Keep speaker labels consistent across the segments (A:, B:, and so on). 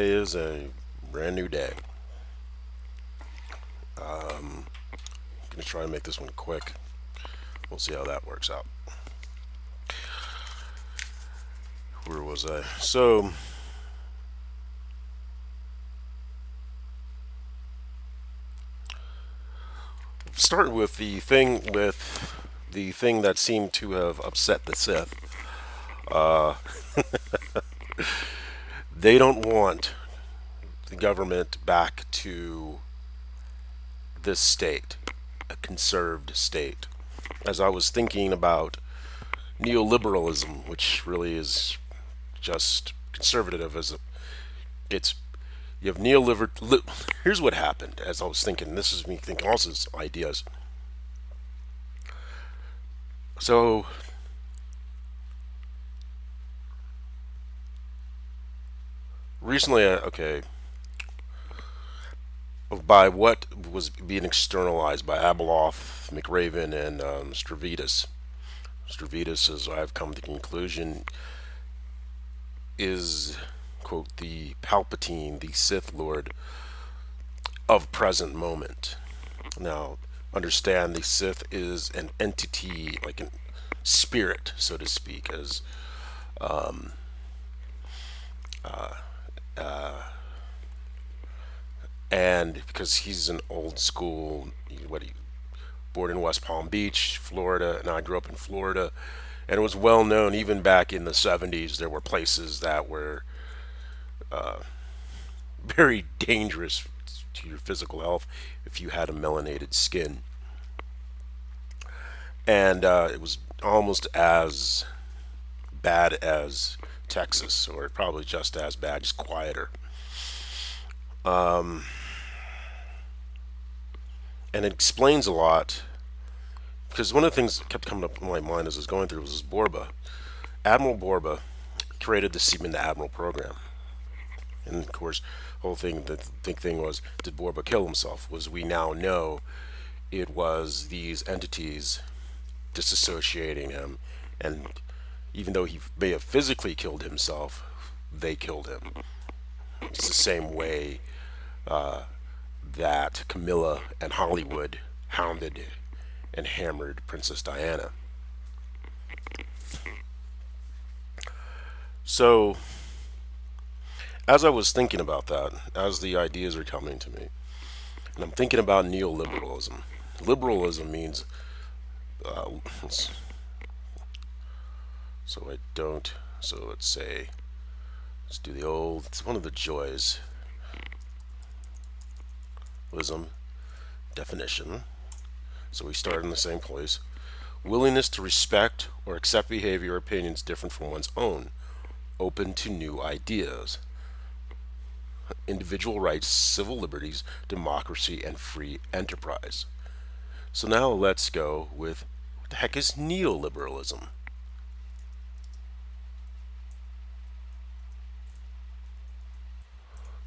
A: Is a brand new day. Gonna try and make this one quick. We'll see how that works out. Where was I? So, starting with the thing that seemed to have upset the Sith. Uh, they don't want the government back to this state, a conserved state. As I was thinking about neoliberalism, which really is just conservative as it's you have here's what happened as I was thinking. This is me thinking also ideas. So recently, okay, by what was being externalized by Abeloff, McRaven, and Stavridis. Stavridis, as I've come to the conclusion, is, quote, the Palpatine, the Sith Lord of present moment. Now, understand the Sith is an entity, like a spirit, so to speak, as and because he's an old school, what he born in West Palm Beach, Florida, and I grew up in Florida, and it was well known even back in the 70s. There were places that were very dangerous to your physical health if you had a melanated skin, and it was almost as bad as Texas, or probably just as bad, just quieter. And it explains a lot because one of the things that kept coming up in my mind as I was going through was Borba. Admiral Borba created the Seaman to Admiral program, and of course, the big thing was, did Borba kill himself? Was we now know it was these entities disassociating him, and even though he may have physically killed himself, they killed him. It's the same way that Camilla and Hollywood hounded and hammered Princess Diana. So, as I was thinking about that, as the ideas are coming to me, and I'm thinking about neoliberalism. Liberalism means, uh, so I don't, so let's say, let's do the old, it's one of the joys, definition. So we start in the same place. Willingness to respect or accept behavior or opinions different from one's own, open to new ideas, individual rights, civil liberties, democracy, and free enterprise. So now let's go with what the heck is neoliberalism?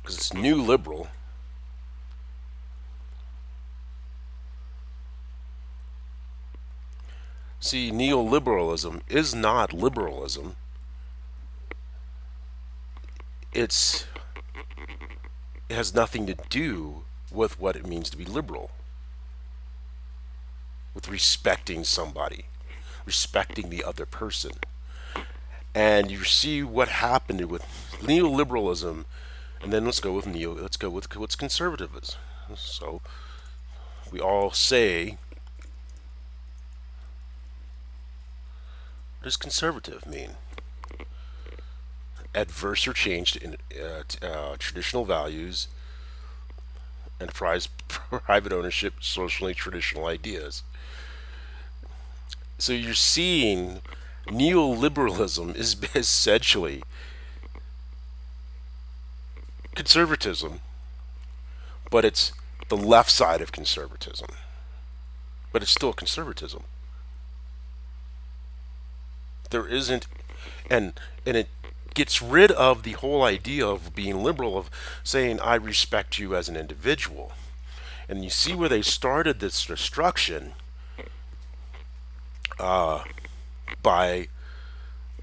A: Because it's new liberal. See, neoliberalism is not liberalism. It's it has nothing to do with what it means to be liberal, with respecting somebody, respecting the other person. And you see what happened with neoliberalism, and then let's go with what's conservative is. So we all say, what does conservative mean? Adverse or changed in traditional values, enterprise, private ownership, socially traditional ideas. So you're seeing neoliberalism is essentially conservatism, but it's the left side of conservatism. But it's still conservatism. There isn't, and it gets rid of the whole idea of being liberal, of saying I respect you as an individual. And you see where they started this destruction by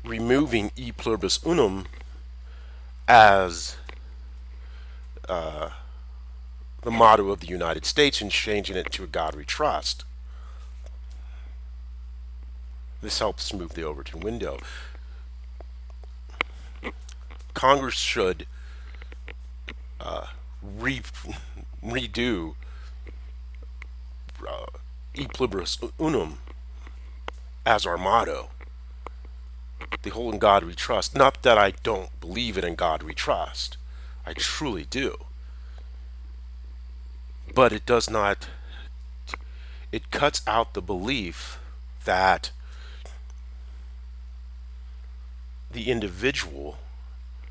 A: removing e pluribus unum as the motto of the United States and changing it to a God we trust. This helps move the Overton window. Congress should re- redo E pluribus unum as our motto. The whole in God we trust. Not that I don't believe it in God we trust. I truly do. But it does not, it cuts out the belief that the individual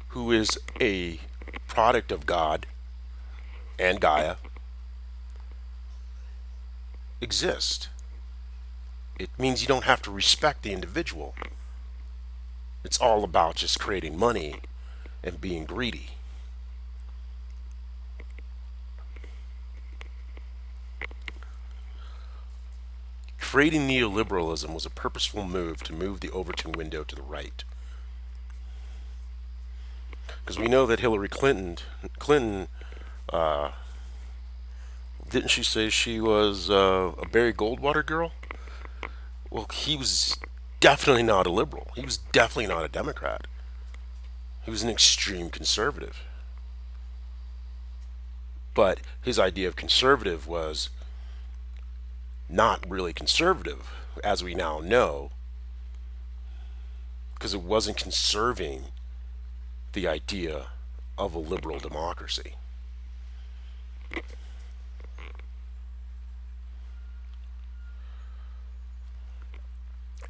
A: who is a product of God and Gaia exists. It means you don't have to respect the individual. It's all about just creating money and being greedy. Creating neoliberalism was a purposeful move to move the Overton window to the right. Because we know that Hillary Clinton, didn't she say she was a Barry Goldwater girl? Well, he was definitely not a liberal. He was definitely not a Democrat. He was an extreme conservative. But his idea of conservative was not really conservative, as we now know, because it wasn't conserving the idea of a liberal democracy.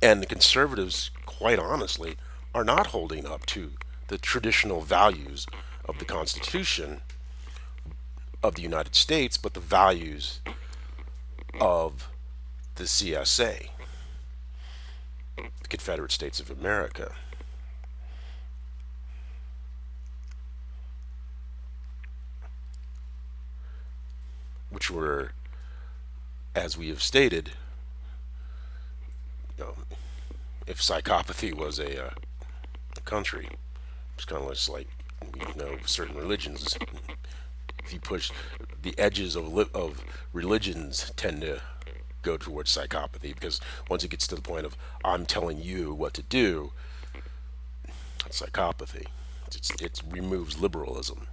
A: And the conservatives, quite honestly, are not holding up to the traditional values of the Constitution of the United States, but the values of the CSA, the Confederate States of America. Which were, as we have stated, you know, if psychopathy was a country, it's kind of just like, certain religions. If you push the edges of religions, tend to go towards psychopathy, because once it gets to the point of I'm telling you what to do, that's psychopathy. It removes liberalism.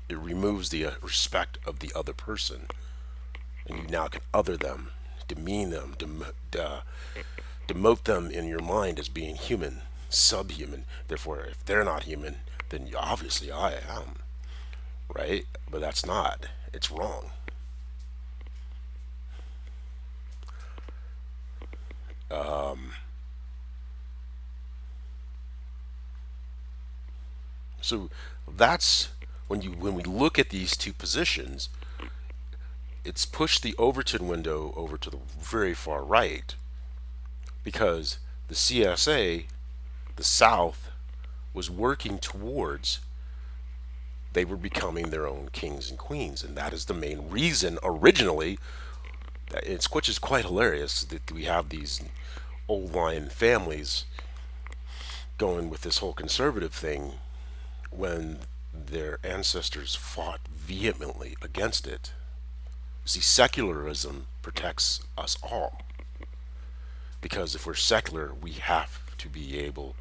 A: It removes the respect of the other person, and you now can other them, demean them, demote them in your mind as being human, subhuman. Therefore, if they're not human, then obviously I am, right? But that's not. It's wrong. So that's when we look at these two positions, it's pushed the Overton window over to the very far right, because the CSA, the South, was working towards, they were becoming their own kings and queens, and that is the main reason originally. Which is quite hilarious that we have these old line families going with this whole conservative thing when their ancestors fought vehemently against it. See, secularism protects us all, because if we're secular, we have to be able,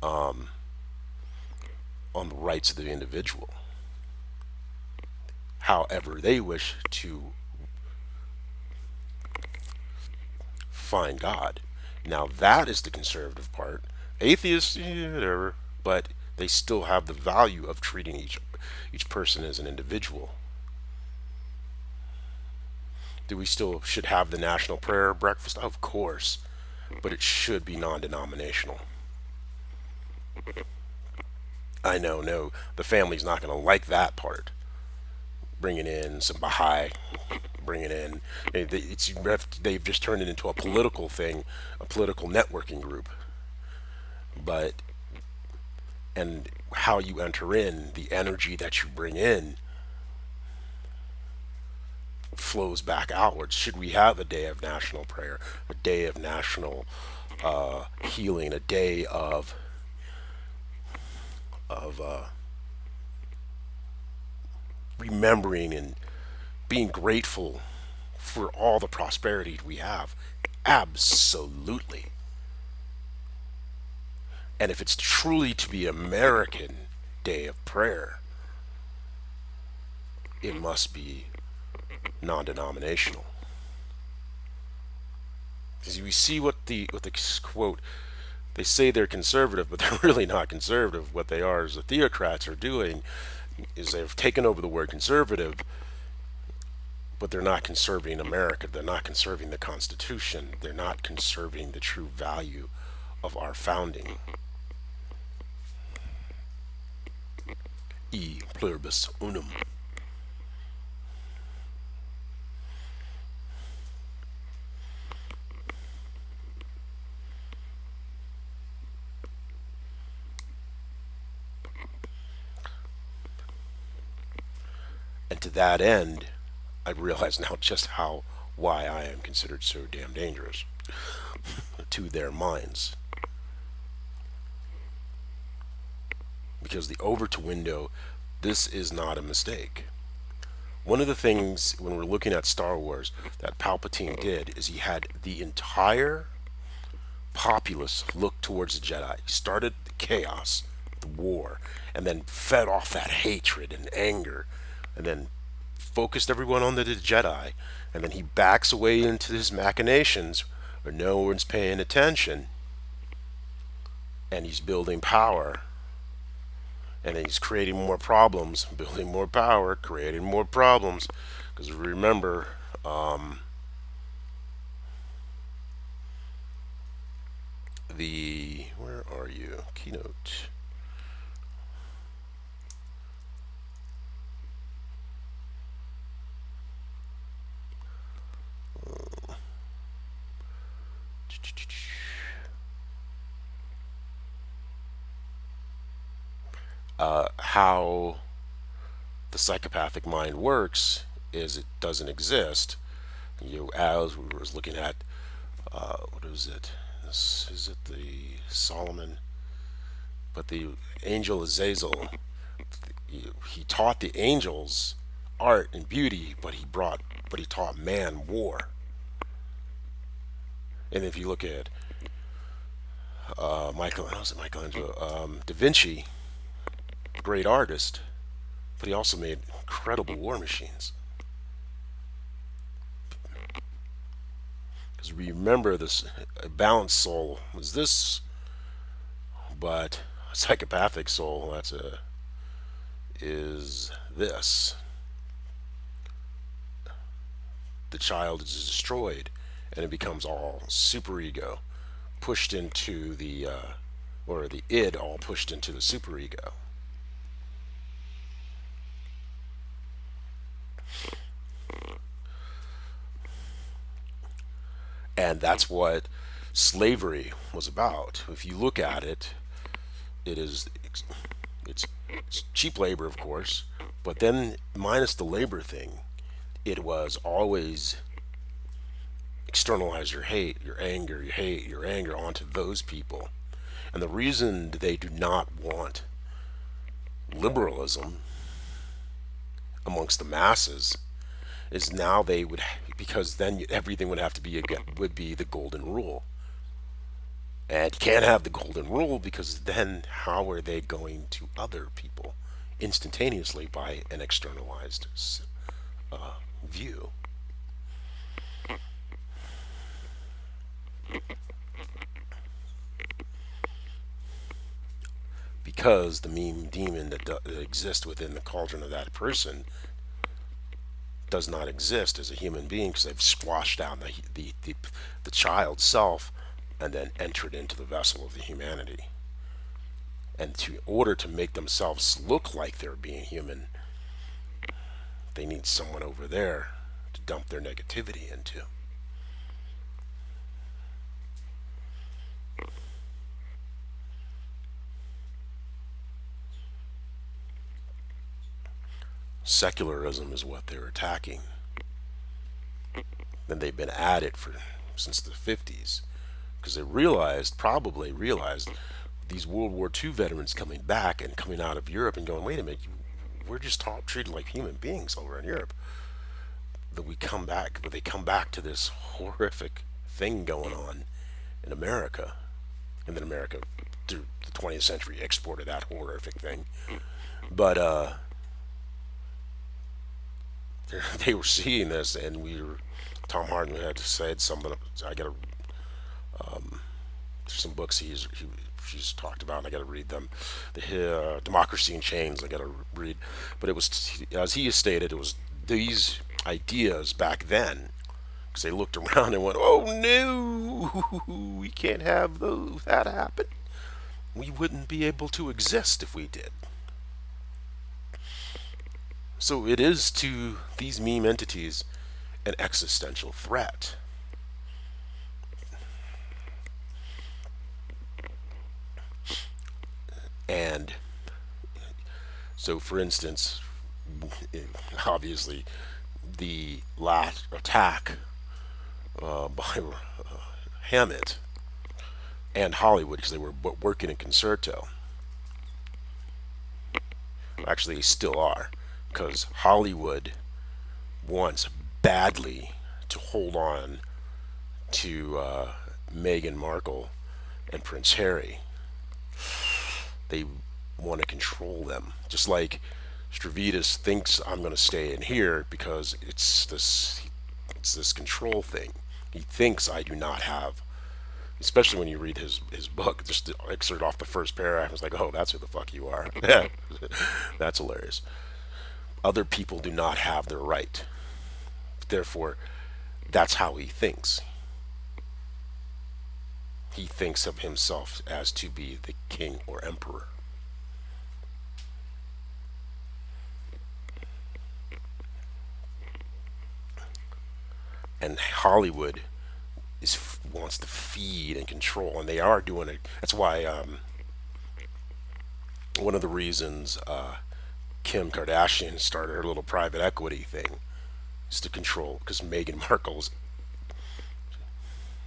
A: on the rights of the individual, however they wish to find God. Now that is the conservative part. Atheists, whatever, but they still have the value of treating each person as an individual. Do we still should have the national prayer breakfast? Of course, but it should be non-denominational. I know, no, the family's not going to like that part. Bringing in some Baha'i, bringing in, they've just turned it into a political thing, a political networking group. But, and how you enter in, the energy that you bring in flows back outwards. Should we have a day of national prayer, a day of national healing, a day of remembering and being grateful for all the prosperity we have. Absolutely. And if it's truly to be American Day of Prayer, it must be non-denominational. Because we see what the quote, they say they're conservative, but they're really not conservative. What they are is the theocrats are doing is they've taken over the word conservative, but they're not conserving America. They're not conserving the Constitution. They're not conserving the true value of our founding. E pluribus unum. And to that end, I realize now just why I am considered so damn dangerous to their minds. Because the Overton window, this is not a mistake. One of the things when we're looking at Star Wars that Palpatine did is he had the entire populace look towards the Jedi. He started the chaos, the war, and then fed off that hatred and anger, and then focused everyone on the Jedi, and then he backs away into his machinations where no one's paying attention, and he's building power, and then he's creating more problems, building more power, creating more problems. Because remember, where are you? Keynote. How the psychopathic mind works is it doesn't exist. As we were looking at, what is it? Is it the Solomon? But the angel Azazel, he taught the angels art and beauty, but he taught man war. And if you look at Michelangelo, Da Vinci, great artist, but he also made incredible war machines. Because remember, this a balanced soul was this, but a psychopathic soul is this. The child is destroyed, and it becomes all superego, pushed into or the id all pushed into the superego. And that's what slavery was about. If you look at it, it is it's cheap labor, of course, but then minus the labor thing, it was always externalize your hate, your anger onto those people. And the reason they do not want liberalism amongst the masses is now they would, because then everything would have to be would be the golden rule. And you can't have the golden rule because then how are they going to other people instantaneously by an externalized view? Because the meme demon that exists within the cauldron of that person does not exist as a human being because they've squashed down the child self and then entered into the vessel of the humanity. And in order to make themselves look like they're being human, they need someone over there to dump their negativity into. Secularism is what they're attacking. And they've been at it since the 50s because they realized, probably realized, these World War II veterans coming back and coming out of Europe and going, wait a minute, we're just treated like human beings over in Europe. That we come back, but they come back to this horrific thing going on in America, and then America, through the 20th century, exported that horrific thing. But they were seeing this, and we were. Tom Harden had said something. I got to some books she's talked about, and I got to read them. The Democracy in Chains, I got to read. But it was, as he has stated, it was these ideas back then, because they looked around and went, "Oh no, we can't have that happen. We wouldn't be able to exist if we did." So it is to these meme entities an existential threat. And so, for instance, obviously, the last attack by Hammett and Hollywood, because they were working in concerto. Actually, they still are, because Hollywood wants badly to hold on to Meghan Markle and Prince Harry. They want to control them, just like Stavridis thinks I'm going to stay in here because it's this control thing. He thinks I do not have, especially when you read his book, just to excerpt off the first paragraph. It's like, oh, that's who the fuck you are. That's hilarious. Other people do not have their right. Therefore, that's how he thinks. He thinks of himself as to be the king or emperor. And Hollywood wants to feed and control, and they are doing it. That's why one of the reasons Kim Kardashian started her little private equity thing is to control, because Meghan Markle's,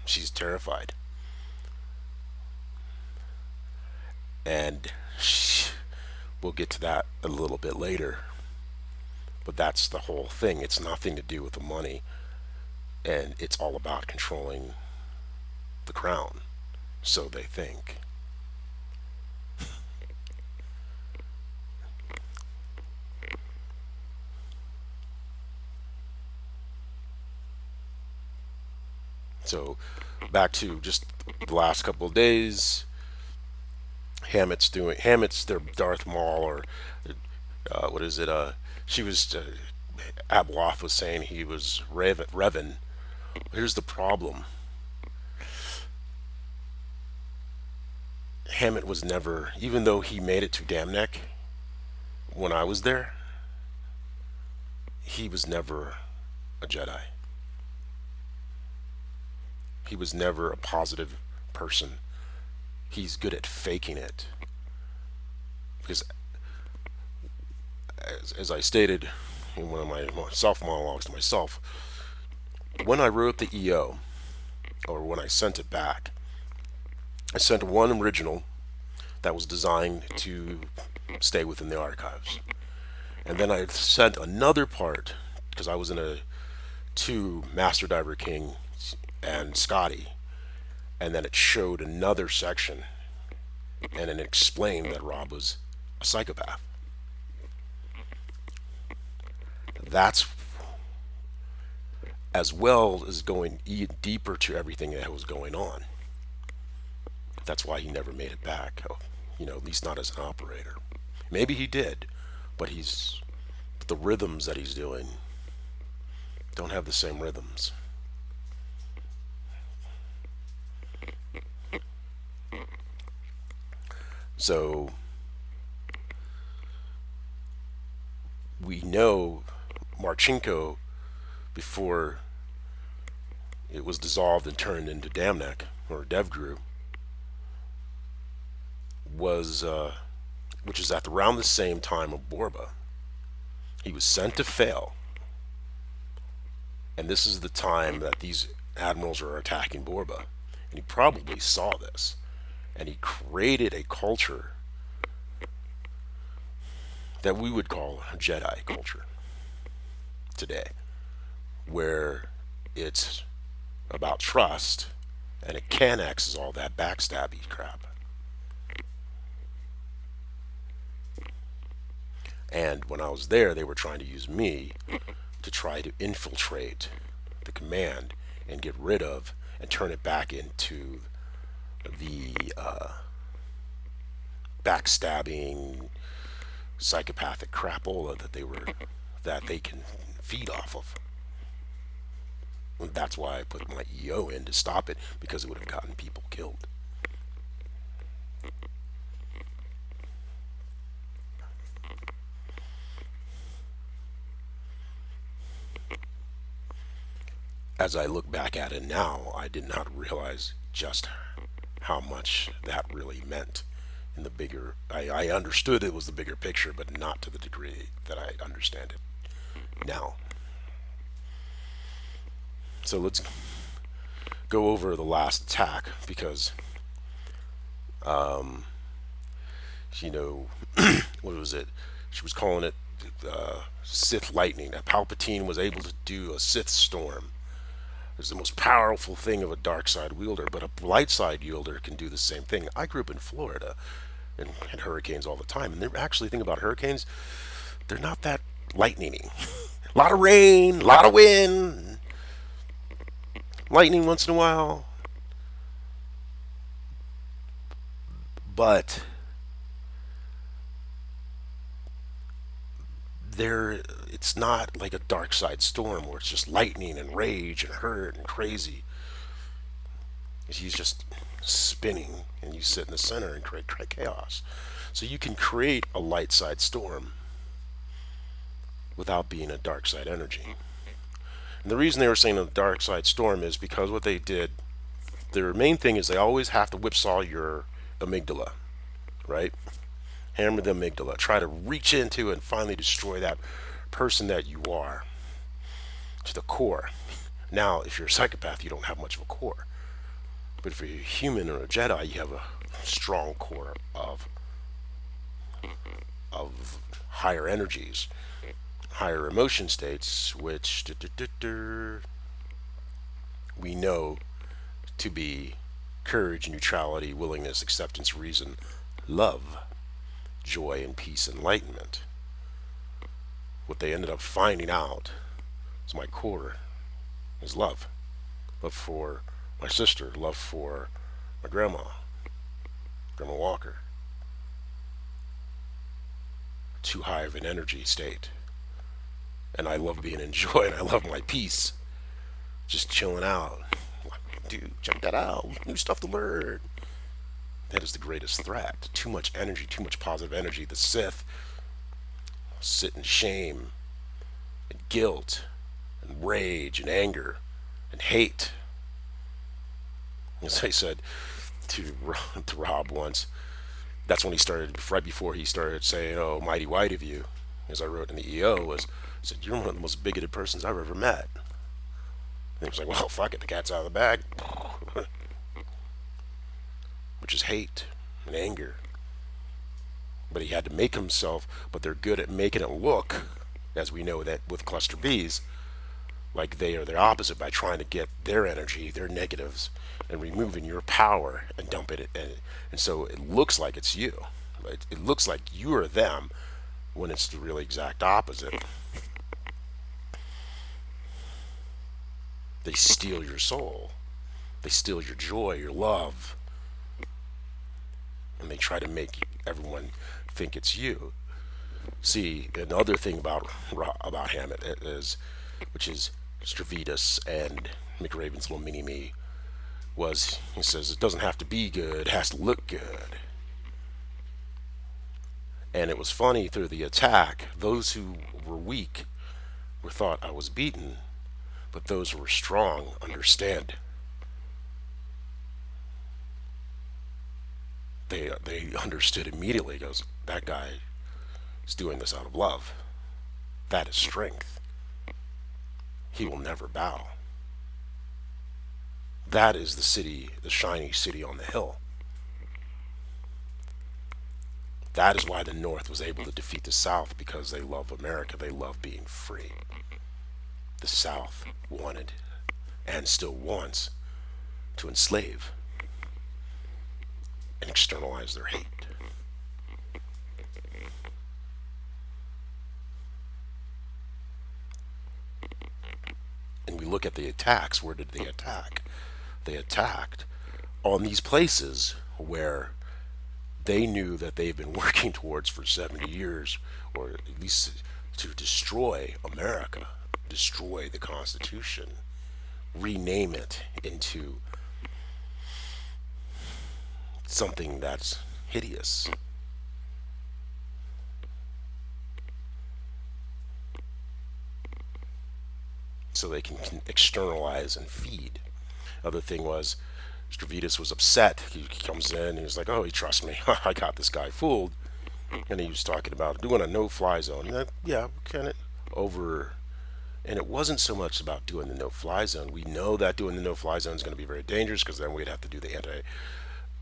A: she's terrified, and we'll get to that a little bit later. But that's the whole thing. It's nothing to do with the money, and it's all about controlling the crown. So they think. So back to just the last couple of days, Hammett's their Darth Maul, or what is it? She was Abloff was saying he was Revan. Here's the problem: Hammett was never, even though he made it to Damnek when I was there, he was never a Jedi. He was never a positive person. He's good at faking it. Because, as I stated in one of my self monologues to myself, when I wrote the EO, or when I sent it back, I sent one original that was designed to stay within the archives. And then I sent another part, because I was in a two Master Diver King and Scotty, and then it showed another section, and it explained that Rob was a psychopath. That's, as well as going deeper to everything that was going on. That's why he never made it back. At least not as an operator. Maybe he did, but the rhythms that he's doing don't have the same rhythms. So we know Marchenko, before it was dissolved and turned into Damnek, or DevGru, was, which is at around the same time of Borba. He was sent to fail, and this is the time that these admirals are attacking Borba. And he probably saw this. And he created a culture that we would call a Jedi culture today, where it's about trust and it can access all that backstabby crap. And when I was there, they were trying to use me to try to infiltrate the command and get rid of and turn it back into the backstabbing, psychopathic crapola that they can feed off of. And that's why I put my EO in to stop it, because it would have gotten people killed. As I look back at it now, I did not realize just how much that really meant in the bigger. I understood it was the bigger picture, but not to the degree that I understand it now. So let's go over the last attack, because you know, what was it? She was calling it Sith lightning. That Palpatine was able to do a Sith storm. It's the most powerful thing of a dark side wielder, but a light side wielder can do the same thing. I grew up in Florida and had hurricanes all the time, and they're actually think about hurricanes. They're not that lightning-y. A lot of rain, a lot of wind, lightning once in a while, but there it's not like a dark side storm where it's just lightning and rage and hurt and crazy. He's just spinning and you sit in the center and create chaos. So you can create a light side storm without being a dark side energy. And the reason they were saying a dark side storm is because what they did, their main thing is they always have to whipsaw your amygdala, right? Hammer the amygdala, try to reach into and finally destroy that person that you are to the core. Now, if you're a psychopath, you don't have much of a core. But if you're a human or a Jedi, you have a strong core of higher energies, higher emotion states, which we know to be courage, neutrality, willingness, acceptance, reason, love, joy, and peace, enlightenment. What they ended up finding out is my core is love. Love for my sister, love for my grandma, Grandma Walker. Too high of an energy state. And I love being in joy and I love my peace. Just chilling out. Dude, check that out. New stuff to learn. That is the greatest threat. Too much energy, too much positive energy. The Sith sit in shame and guilt and rage and anger and hate. As I said to Rob once, that's when he started, right before he started saying, "Oh, mighty white of you," as I wrote in the EO, was, I said, "You're one of the most bigoted persons I've ever met." And he was like, "Well, fuck it, the cat's out of the bag," which is hate and anger. But he had to make himself, but they're good at making it look, as we know that with cluster Bs, like they are their opposite by trying to get their energy, their negatives, and removing your power and dump it. And so it looks like it's you. It looks like you are them when it's the really exact opposite. They steal your soul. They steal your joy, your love. And they try to make everyone think it's you. See, another thing about Hammett is, which is Stravitas and McRaven's little mini-me, was he says it doesn't have to be good, it has to look good. And it was funny, through the attack, those who were weak were thought I was beaten, but those who were strong understand. They understood immediately. Goes, that guy is doing this out of love. That is strength. He will never bow. That is the city, the shining city on the hill. That is why the North was able to defeat the South, because they love America. They love being free. The South wanted and still wants to enslave and externalize their hate. And we look at the attacks. Where did they attack? They attacked on these places where they knew that they've been working towards for 70 years, or at least to destroy America, destroy the Constitution, rename it into something that's hideous. So they can externalize and feed. Other thing was, Stavridis was upset. He comes in and he's like, "Oh, he trusts me. I got this guy fooled." And he was talking about doing a no-fly zone. Yeah, kind of over. And it wasn't so much about doing the no-fly zone. We know that doing the no-fly zone is going to be very dangerous, because then we'd have to do the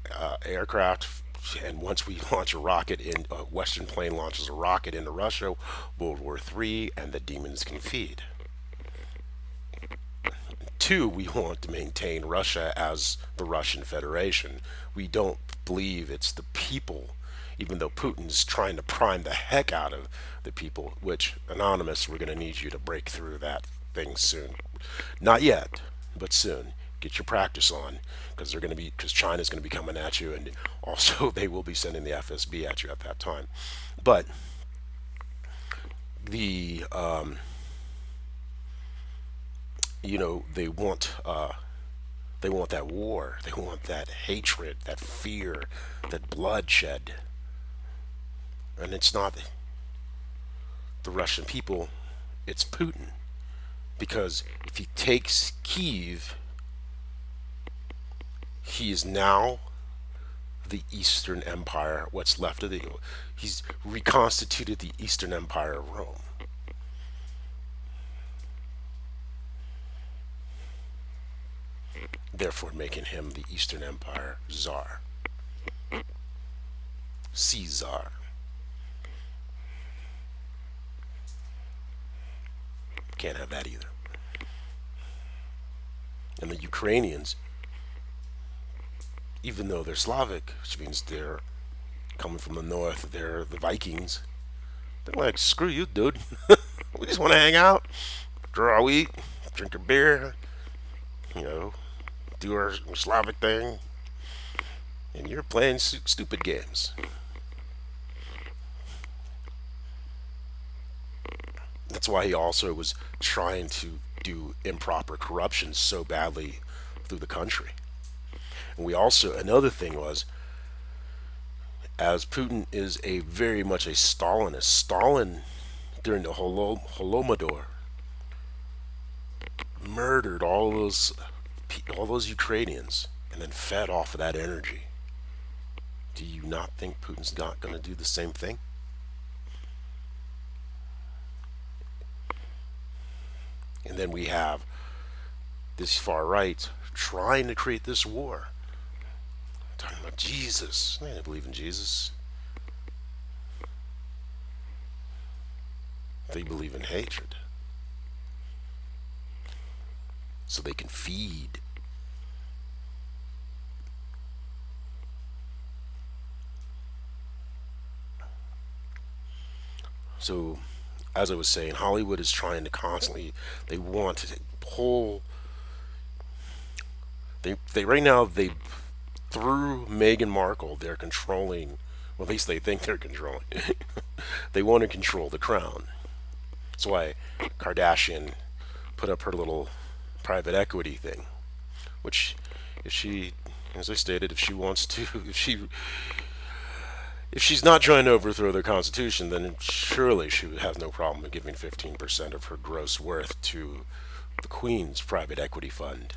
A: anti-aircraft. And once we launch a rocket in, a Western plane launches a rocket into Russia, World War III, and the demons can feed. Two, we want to maintain Russia as the Russian Federation. We don't believe it's the people, even though Putin's trying to prime the heck out of the people, which, Anonymous, we're going to need you to break through that thing soon. Not yet, but soon. Get your practice on, because they're going to be, because China's going to be coming at you, and also they will be sending the FSB at you at that time. But the they want that war. They want that hatred, that fear, that bloodshed. And it's not the Russian people, it's Putin. Because if he takes Kiev, he is now the Eastern Empire, what's left of the. He's reconstituted the Eastern Empire of Rome. Therefore, making him the Eastern Empire Tsar. Caesar. Can't have that either. And the Ukrainians, even though they're Slavic, which means they're coming from the north, they're the Vikings. They're like, screw you, dude. We just want to hang out, draw wheat, drink a beer, you know, do our Slavic thing. And you're playing stupid games. That's why he also was trying to do improper corruption so badly through the country. And we also, another thing was, as Putin is a very much a Stalinist, Stalin during the Holodomor murdered all those Ukrainians and then fed off of that energy. Do you not think Putin's not going to do the same thing? And then we have this far right trying to create this war. Talking about Jesus. They don't believe in Jesus. They believe in hatred. So they can feed. So, as I was saying, Hollywood is trying to constantly, they want to pull, they right now, they, through Meghan Markle, they're controlling, well, at least they think they're controlling. They want to control the crown. That's why Kardashian put up her little private equity thing, which, if she, as I stated, if she wants to, if she's not trying to overthrow the Constitution, then surely she would have no problem in giving 15% of her gross worth to the Queen's private equity fund.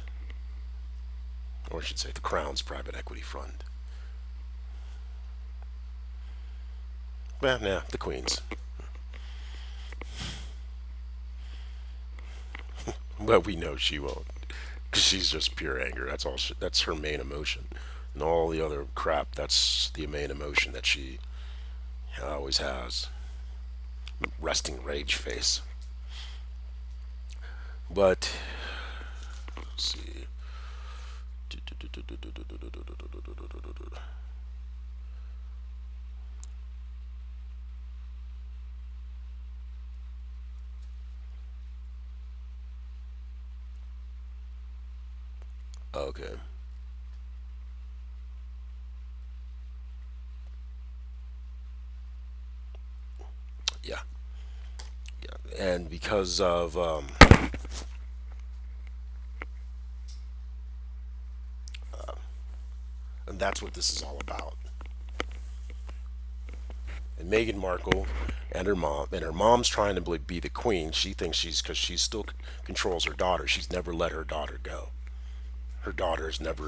A: Or I should say the Crown's private equity fund. Well, nah, the Queen's. But we know she won't. 'Cause she's just pure anger. That's all. That's her main emotion, and all the other crap. That's the main emotion that she always has. Resting rage face. But let's see. Okay. Yeah. Yeah. And because of and that's what this is all about. And Meghan Markle and her mom's trying to be the queen. She thinks because she still controls her daughter. She's never let her daughter go.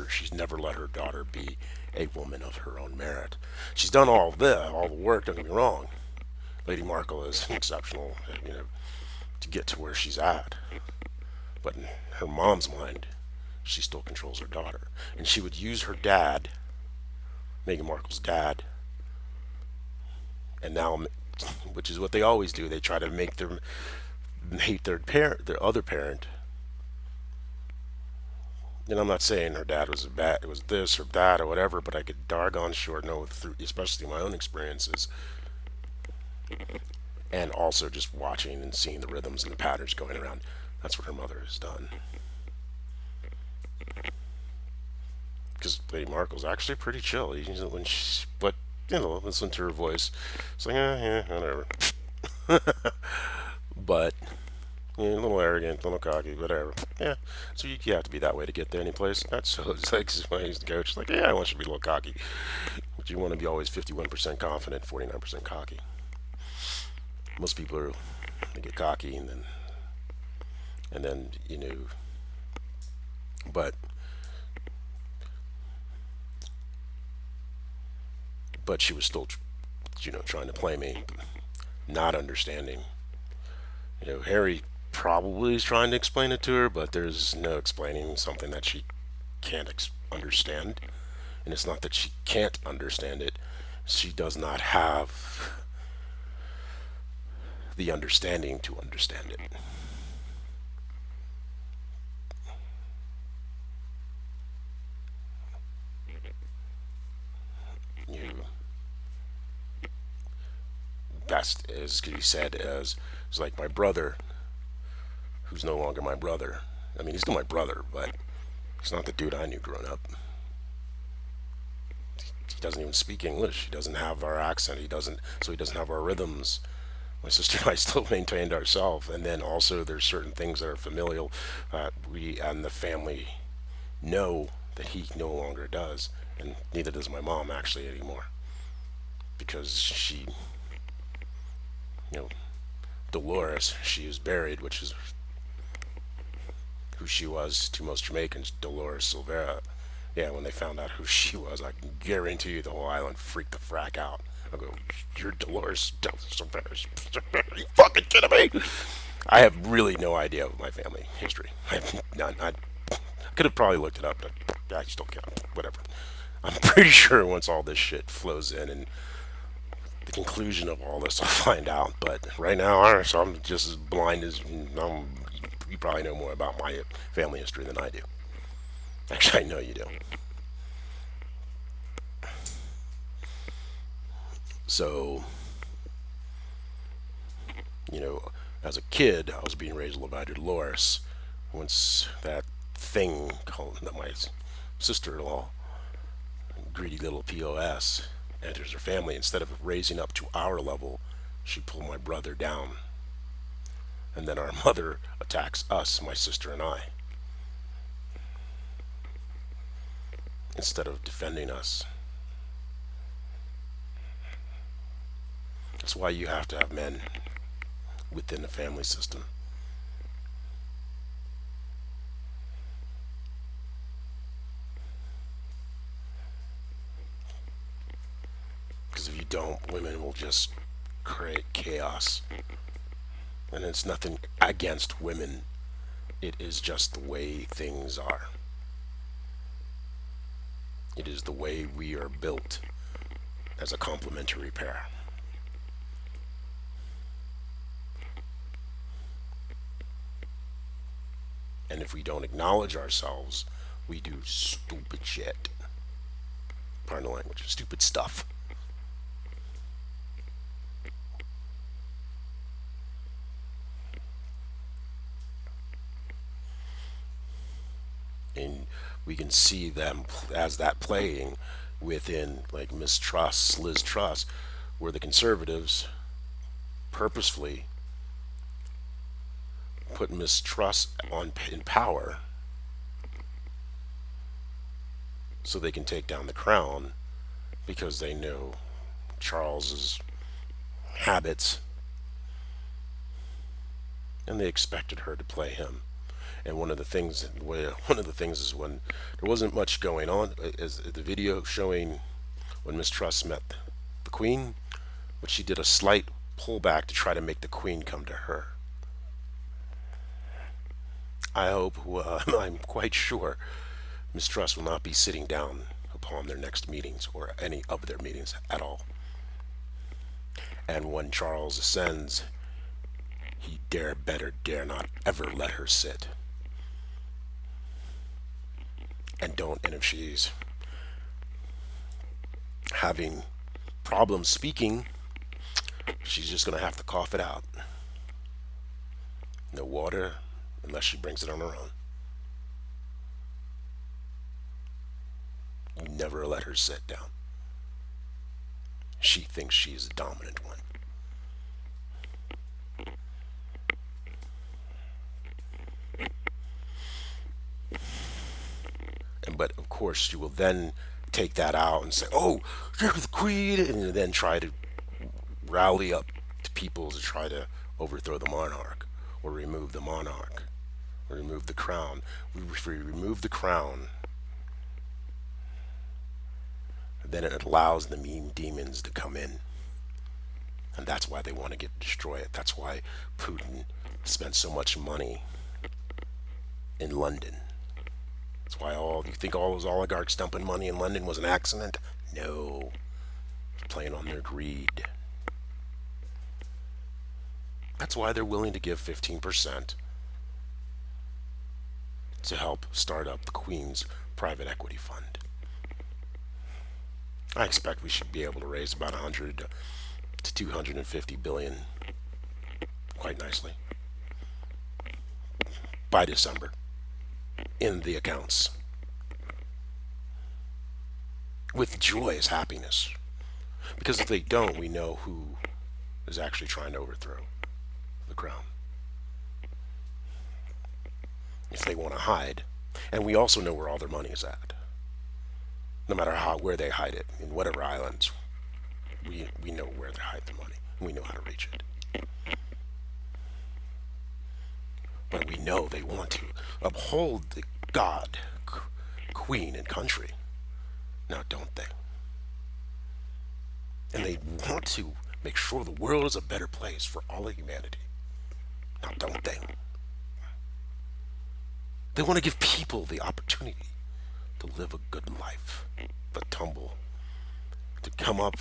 A: She's never let her daughter be a woman of her own merit. She's done all the work. Don't get me wrong. Lady Markle is exceptional, to get to where she's at. But in her mom's mind, she still controls her daughter, and she would use her dad, Meghan Markle's dad, and now, which is what they always do. They try to make them hate their other parent. And I'm not saying her dad was bad, it was this or that or whatever, but I could doggone sure know through, especially my own experiences, and also just watching and seeing the rhythms and the patterns going around. That's what her mother has done. Because Lady Markle's actually pretty chill. When she, but listen to her voice. It's like, yeah, whatever. But a little arrogant, a little cocky, whatever. Yeah. So you have to be that way to get to any place. That's so. It's like when he's the coach. It's like, yeah, I want you to be a little cocky, but you want to be always 51% confident, 49% cocky. Most people are they get cocky and then but she was still trying to play me, not understanding. Harry probably is trying to explain it to her, but there's no explaining something that she can't understand. And it's not that she can't understand it, she does not have the understanding to understand it. You best as could be said as it's like my brother, who's no longer my brother. I mean, he's still my brother, but he's not the dude I knew growing up. He doesn't even speak English. He doesn't have our accent. He doesn't have our rhythms. My sister and I still maintained ourselves, and then also there's certain things that are familial that we and the family know that he no longer does, and neither does my mom actually anymore, because you know, Dolores, she is buried, which is who she was to most Jamaicans, Dolores Silvera. Yeah, when they found out who she was, I can guarantee you the whole island freaked the frack out. I go, you're Dolores Silvera? Are you fucking kidding me? I have really no idea of my family history. I have none. I could have probably looked it up, but I just don't care. Whatever. I'm pretty sure once all this shit flows in and the conclusion of all this, I'll find out. But right now, so I'm just as blind as you probably know more about my family history than I do. Actually, I know you do. So, you know, as a kid, I was being raised a little by Dolores. Once that thing called that my sister-in-law, greedy little POS, enters her family, instead of raising up to our level, she pulled my brother down. And then our mother attacks us, my sister and I, instead of defending us. That's why you have to have men within the family system. Because if you don't, women will just create chaos. And it's nothing against women. It is just the way things are. It is the way we are built as a complementary pair. And if we don't acknowledge ourselves, we do stupid shit. Pardon the language, stupid stuff. And we can see them as that playing within like Mistrust, Liz Truss, where the conservatives purposefully put mistrust on in power so they can take down the crown because they know Charles's habits and they expected her to play him. And one of the things is when there wasn't much going on, is the video showing when Miss Truss met the Queen, but she did a slight pullback to try to make the Queen come to her. I hope, I'm quite sure, Miss Truss will not be sitting down upon their next meetings or any of their meetings at all. And when Charles ascends, he dare not ever let her sit. And if she's having problems speaking, she's just going to have to cough it out. No water unless she brings it on her own. You never let her sit down. She thinks she's the dominant one. But of course, you will then take that out and say, "Oh, you're the queen," and then try to rally up to people to try to overthrow the monarch or remove the monarch or remove the crown. If we remove the crown, then it allows the mean demons to come in, and that's why they want to destroy it. That's why Putin spent so much money in London. That's why you think all those oligarchs dumping money in London was an accident? No. It's playing on their greed. That's why they're willing to give 15% to help start up the Queen's private equity fund. I expect we should be able to raise about 100 to 250 billion quite nicely by December in the accounts with joyous happiness, because if they don't, we know who is actually trying to overthrow the crown if they want to hide. And we also know where all their money is at, no matter where they hide it, in whatever islands. We know where they hide the money, and we know how to reach it. But we know they want to uphold the God, Queen, and country. Now, don't they? And they want to make sure the world is a better place for all of humanity. Now, don't they? They want to give people the opportunity to live a good life, to tumble, to come up,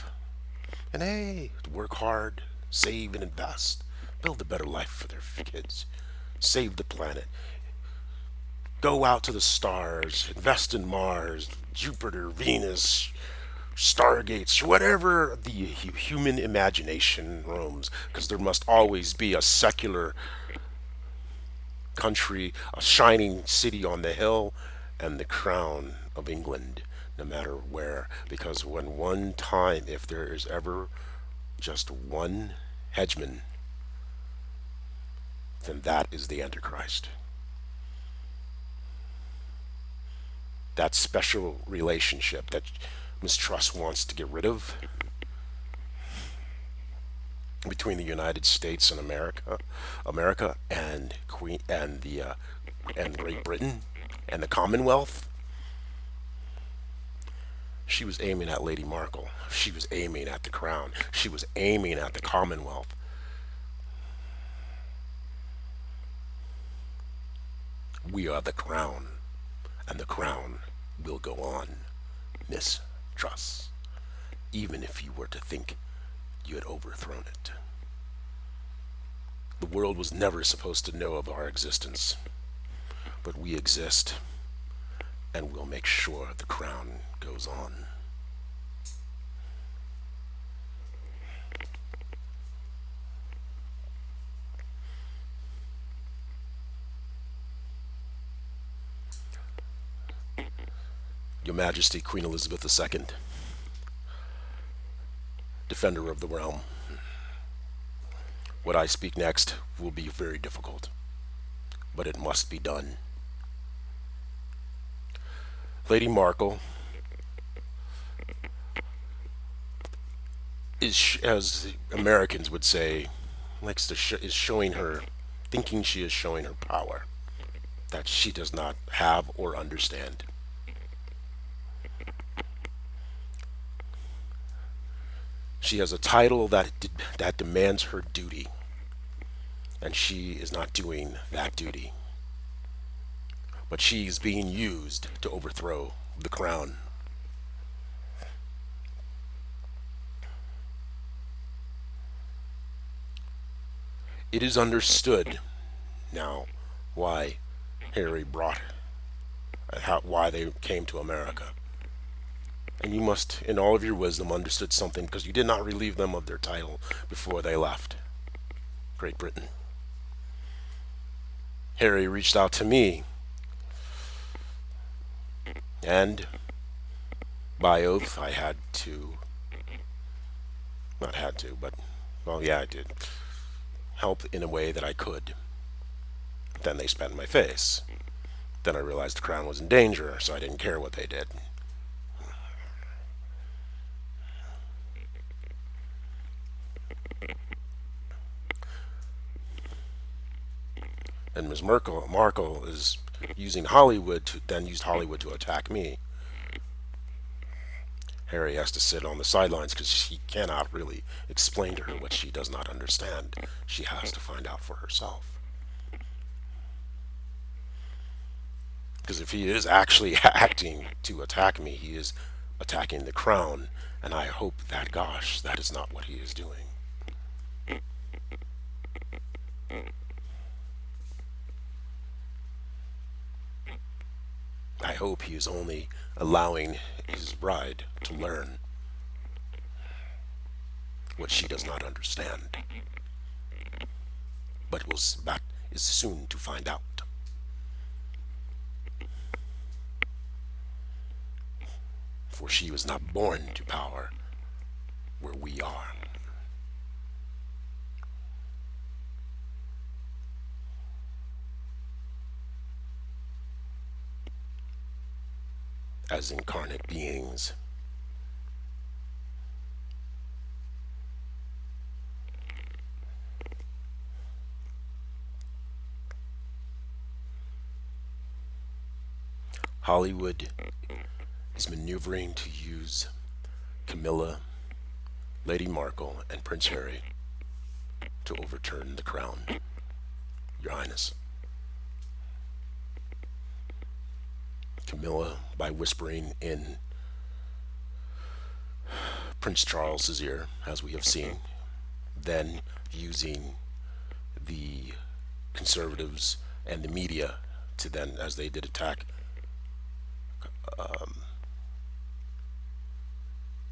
A: and hey, to work hard, save and invest, build a better life for their kids, save the planet, go out to the stars, invest in Mars, Jupiter, Venus, stargates, whatever the human imagination roams, because there must always be a secular country, a shining city on the hill, and the crown of England, no matter where. Because when one time, if there is ever just one hegemon, then that is the Antichrist. That special relationship that Mistrust wants to get rid of between the United States and America and Queen and Great Britain and the Commonwealth. She was aiming at Lady Markle. She was aiming at the crown. She was aiming at the Commonwealth. We are the crown, and the crown will go on, Miss Truss, even if you were to think you had overthrown it. The world was never supposed to know of our existence, but we exist, and we'll make sure the crown goes on. Your Majesty, Queen Elizabeth II, Defender of the Realm, what I speak next will be very difficult, but it must be done. Lady Markle is, as Americans would say, is showing her, thinking she is showing her power that she does not have or understand. She has a title that demands her duty, and she is not doing that duty. But she is being used to overthrow the crown. It is understood now why Harry brought, why they came to America. And you must, in all of your wisdom, understood something because you did not relieve them of their title before they left Great Britain. Harry reached out to me, and by oath, I had to, not had to, but, well, yeah, I did, help in a way that I could. Then they spat in my face. Then I realized the crown was in danger, so I didn't care what they did. And Ms. Markle is using Hollywood to then used Hollywood to attack me. Harry has to sit on the sidelines because he cannot really explain to her what she does not understand. She has to find out for herself. Because if he is actually acting to attack me, he is attacking the crown, and I hope that, gosh, that is not what he is doing. I hope he is only allowing his bride to learn what she does not understand, but is soon to find out. For she was not born to power where we are. As incarnate beings. Hollywood is maneuvering to use Camilla, Lady Markle, and Prince Harry to overturn the crown, Your Highness. Camilla, by whispering in Prince Charles's ear, as we have seen, then using the conservatives and the media to then, as they did attack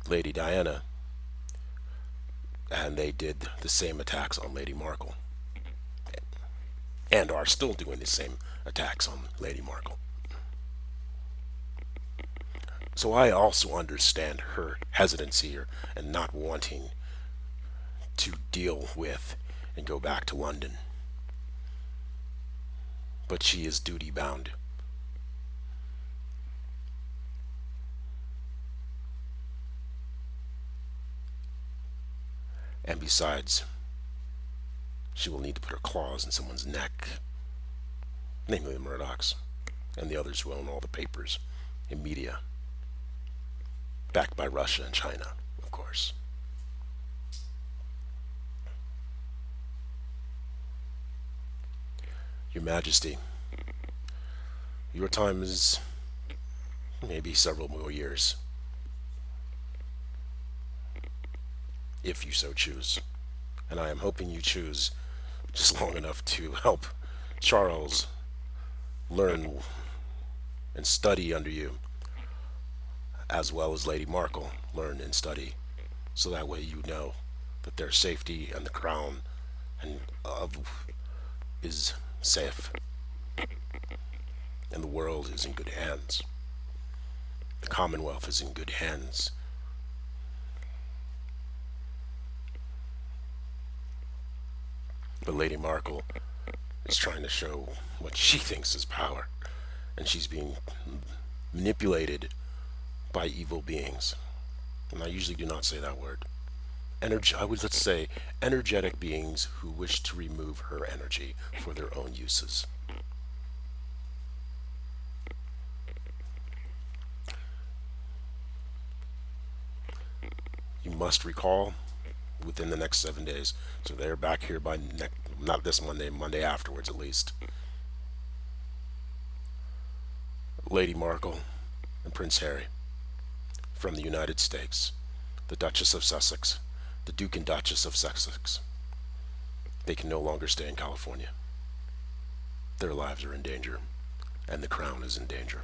A: Lady Diana, and they did the same attacks on Lady Markle, and are still doing the same attacks on Lady Markle. So I also understand her hesitancy here and not wanting to deal with and go back to London. But she is duty bound. And besides, she will need to put her claws in someone's neck, namely the Murdochs and the others who own all the papers and media, backed by Russia and China, of course. Your Majesty, Your time is maybe several more years, if you so choose. And I am hoping you choose just long enough to help Charles learn and study under you, as well as Lady Markle learn and study, so that way you know that their safety and the crown and is safe, and the world is in good hands. The Commonwealth is in good hands. But Lady Markle is trying to show what she thinks is power, and she's being manipulated by evil beings. And I usually do not say that word. I would, let's say, energetic beings who wish to remove her energy for their own uses. You must recall within the next 7 days. So they're back here by not this Monday, Monday afterwards at least. Lady Markle and Prince Harry from the United States, the Duchess of Sussex, the Duke and Duchess of Sussex. They can no longer stay in California. Their lives are in danger, and the crown is in danger.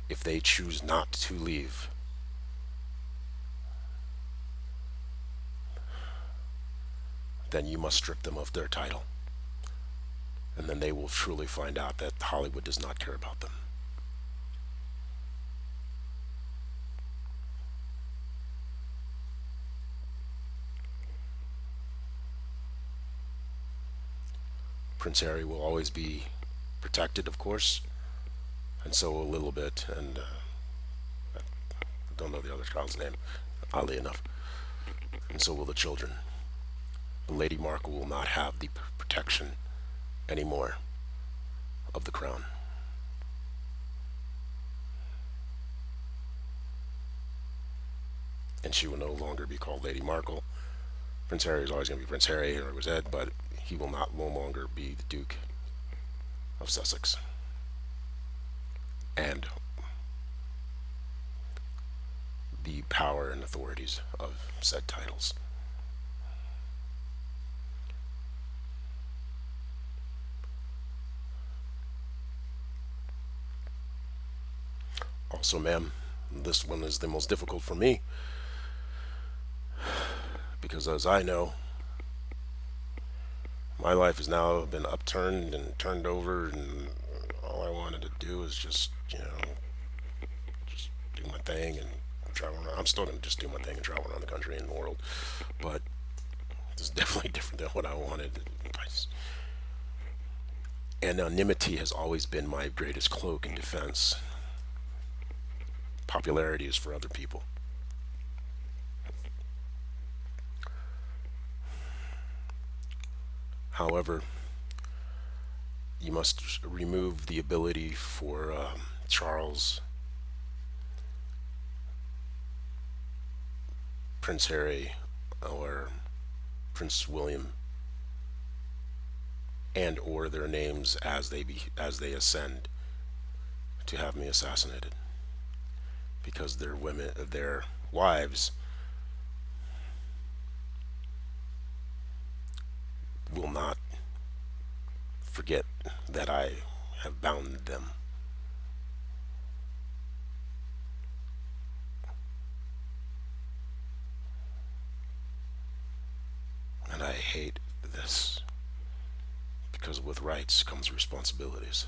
A: If they choose not to leave, then you must strip them of their title. And then they will truly find out that Hollywood does not care about them. Prince Harry will always be protected, of course, and so a little bit, and I don't know the other child's name, oddly enough, and so will the children. But Lady Markle will not have the protection anymore of the crown. And she will no longer be called Lady Markle. Prince Harry is always going to be Prince Harry, or it was Ed, but he will not no longer be the Duke of Sussex. And the power and authorities of said titles. Also, ma'am, this one is the most difficult for me because, as I know, my life has now been upturned and turned over, and all I wanted to do is just, just do my thing and travel around. I'm still going to just do my thing and travel around the country and the world, but this is definitely different than what I wanted. Anonymity has always been my greatest cloak and defense. Popularity is for other people. However, you must remove the ability for Charles, Prince Harry, or Prince William, and or their names as they ascend, to have me assassinated, because their wives will not forget that I have bound them. And I hate this, because with rights comes responsibilities.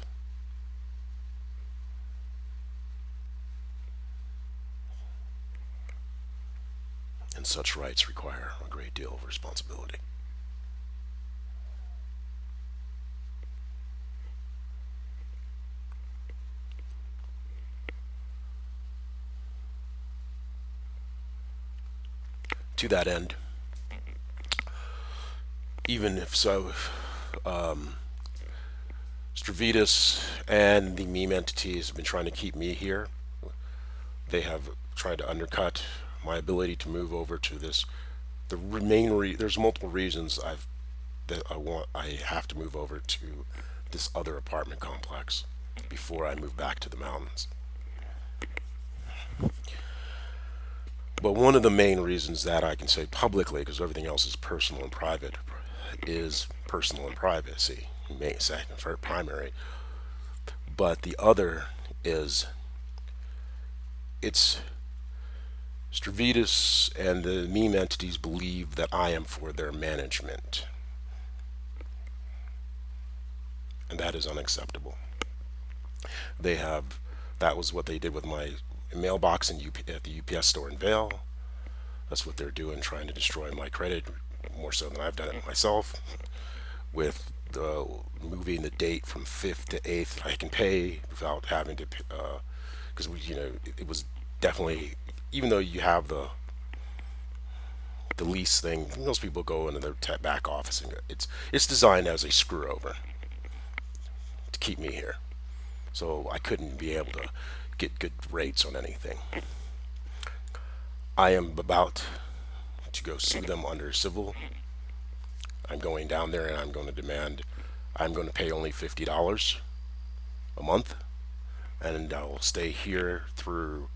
A: And such rights require a great deal of responsibility. To that end, even if so, Stravitas and the meme entities have been trying to keep me here. They have tried to undercut my ability to move over to this. There's multiple reasons I have to move over to this other apartment complex. before I moved back to the mountains. But one of the main reasons that I can say publicly, because everything else is personal and private, is personal and privacy, main, second, primary. But the other is it's Stravitas and the meme entities believe that I am for their management, and that is unacceptable. They have that was what they did with my mailbox at the UPS store in Vale. That's what they're doing, trying to destroy my credit more so than I've done it myself. With the moving the date from 5th to 8th, I can pay without having to, because it was definitely, even though you have the lease thing, most people go into their back office and it's designed as a screw over to keep me here. So I couldn't be able to get good rates on anything. I am about to go sue them under civil. I'm going down there and I'm going to demand, I'm going to pay only $50 a month, and I'll stay here through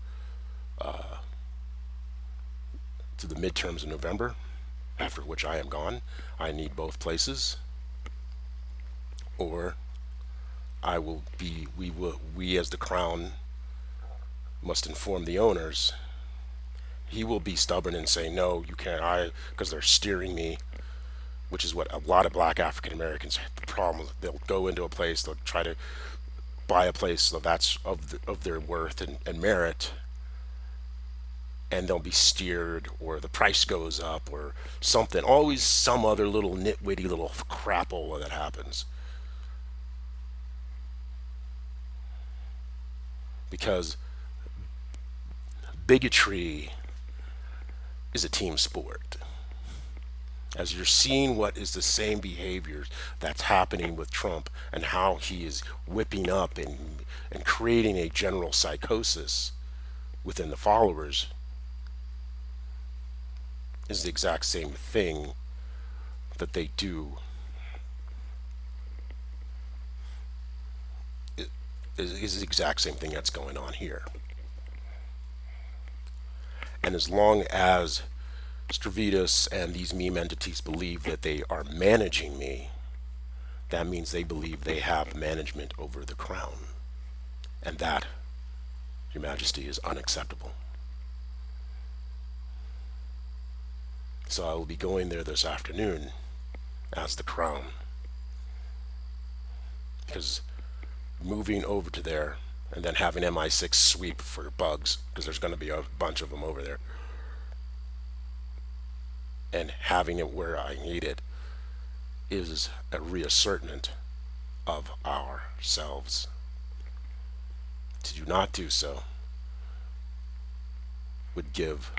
A: to the midterms in November, after which I am gone. I need both places, or we as the Crown must inform the owners. He will be stubborn and say, no, you can't, because they're steering me, which is what a lot of black African Americans have the problem. They'll go into a place, they'll try to buy a place that's of their worth and merit, and they'll be steered, or the price goes up, or something. Always some other little nitwitty little crapola that happens. Because bigotry is a team sport. As you're seeing what is the same behaviors that's happening with Trump, and how he is whipping up and creating a general psychosis within the followers, is the exact same thing that they do. Is the exact same thing that's going on here. And as long as Stravitas and these meme entities believe that they are managing me, that means they believe they have management over the Crown. And that, Your Majesty, is unacceptable. So I will be going there this afternoon as the Crown. Because moving over to there and then having MI6 sweep for bugs, because there's going to be a bunch of them over there, and having it where I need it, is a reassertment of ourselves. To do not do so would give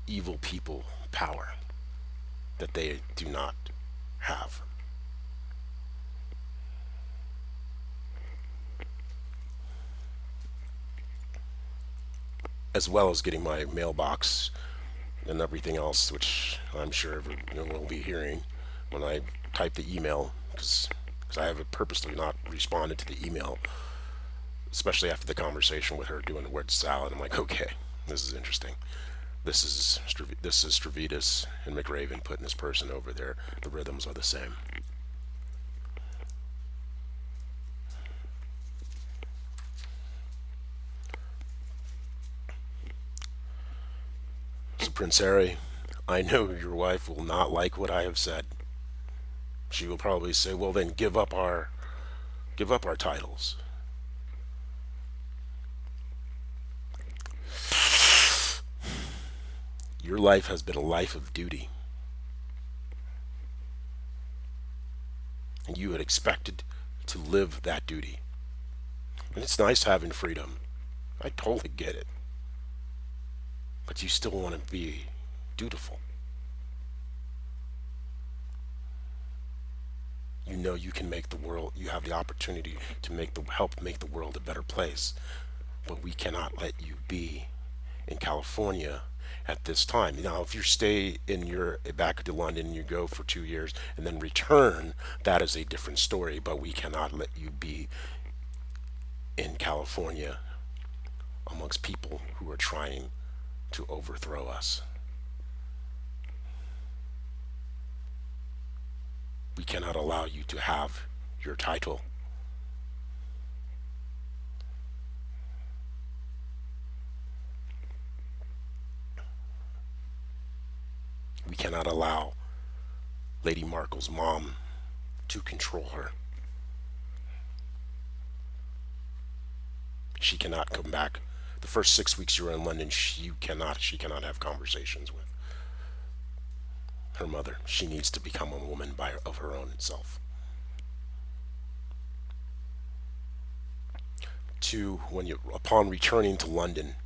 A: evil people power that they do not have. As well as getting my mailbox and everything else, which I'm sure everyone will be hearing when I type the email, because I have purposely not responded to the email, especially after the conversation with her doing the word salad. I'm like, okay, this is interesting. This is Stravitas and McRaven putting this person over there. The rhythms are the same. So Prince Harry, I know your wife will not like what I have said. She will probably say, well, then give up our titles. Your life has been a life of duty. And you had expected to live that duty. And it's nice having freedom. I totally get it. But you still want to be dutiful. You know you can make the world, you have the opportunity to help make the world a better place. But we cannot let you be in California at this time. Now, if you stay in your back to London, you go for 2 years and then return, that is a different story. But we cannot let you be in California amongst people who are trying to overthrow us. We cannot allow you to have your title. We cannot allow Lady Markle's mom to control her. She cannot come back. The first 6 weeks you're in London, she cannot have conversations with her mother. She needs to become a woman of her own self. Two, when you upon returning to London,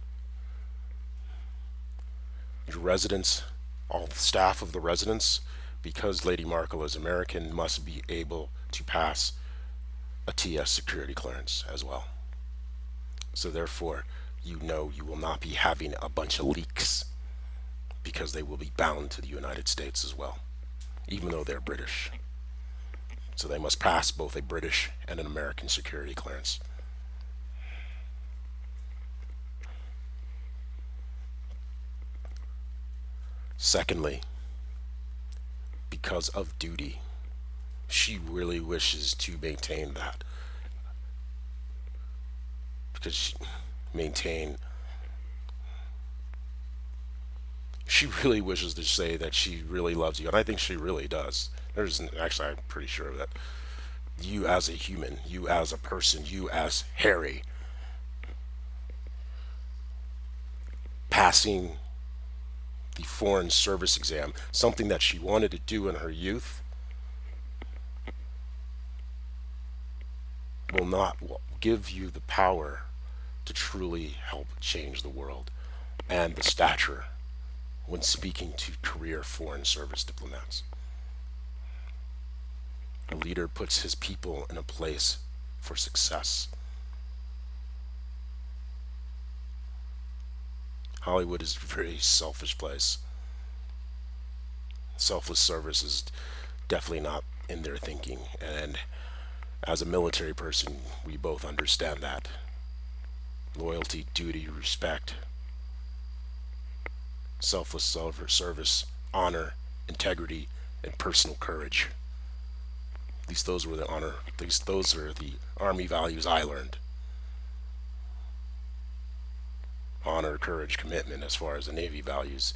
A: your residents, all the staff of the residence, because Lady Markle is American, must be able to pass a TS security clearance as well. So therefore, you will not be having a bunch of leaks because they will be bound to the United States as well, even though they're British. So they must pass both a British and an American security clearance. Secondly, because of duty, she really wishes to maintain that. Because maintain, she really wishes to say that she really loves you, and I think she really does. Actually, I'm pretty sure of that. You as a human, you as a person, you as Harry, passing the foreign service exam, something that she wanted to do in her youth, will give you the power to truly help change the world and the stature when speaking to career foreign service diplomats. A leader puts his people in a place for success. Hollywood is a very selfish place. Selfless service is definitely not in their thinking. And as a military person, we both understand that. Loyalty, duty, respect, selfless service, honor, integrity, and personal courage. At least those were the honor. At least those are the Army values I learned. Honor, courage, commitment as far as the Navy values,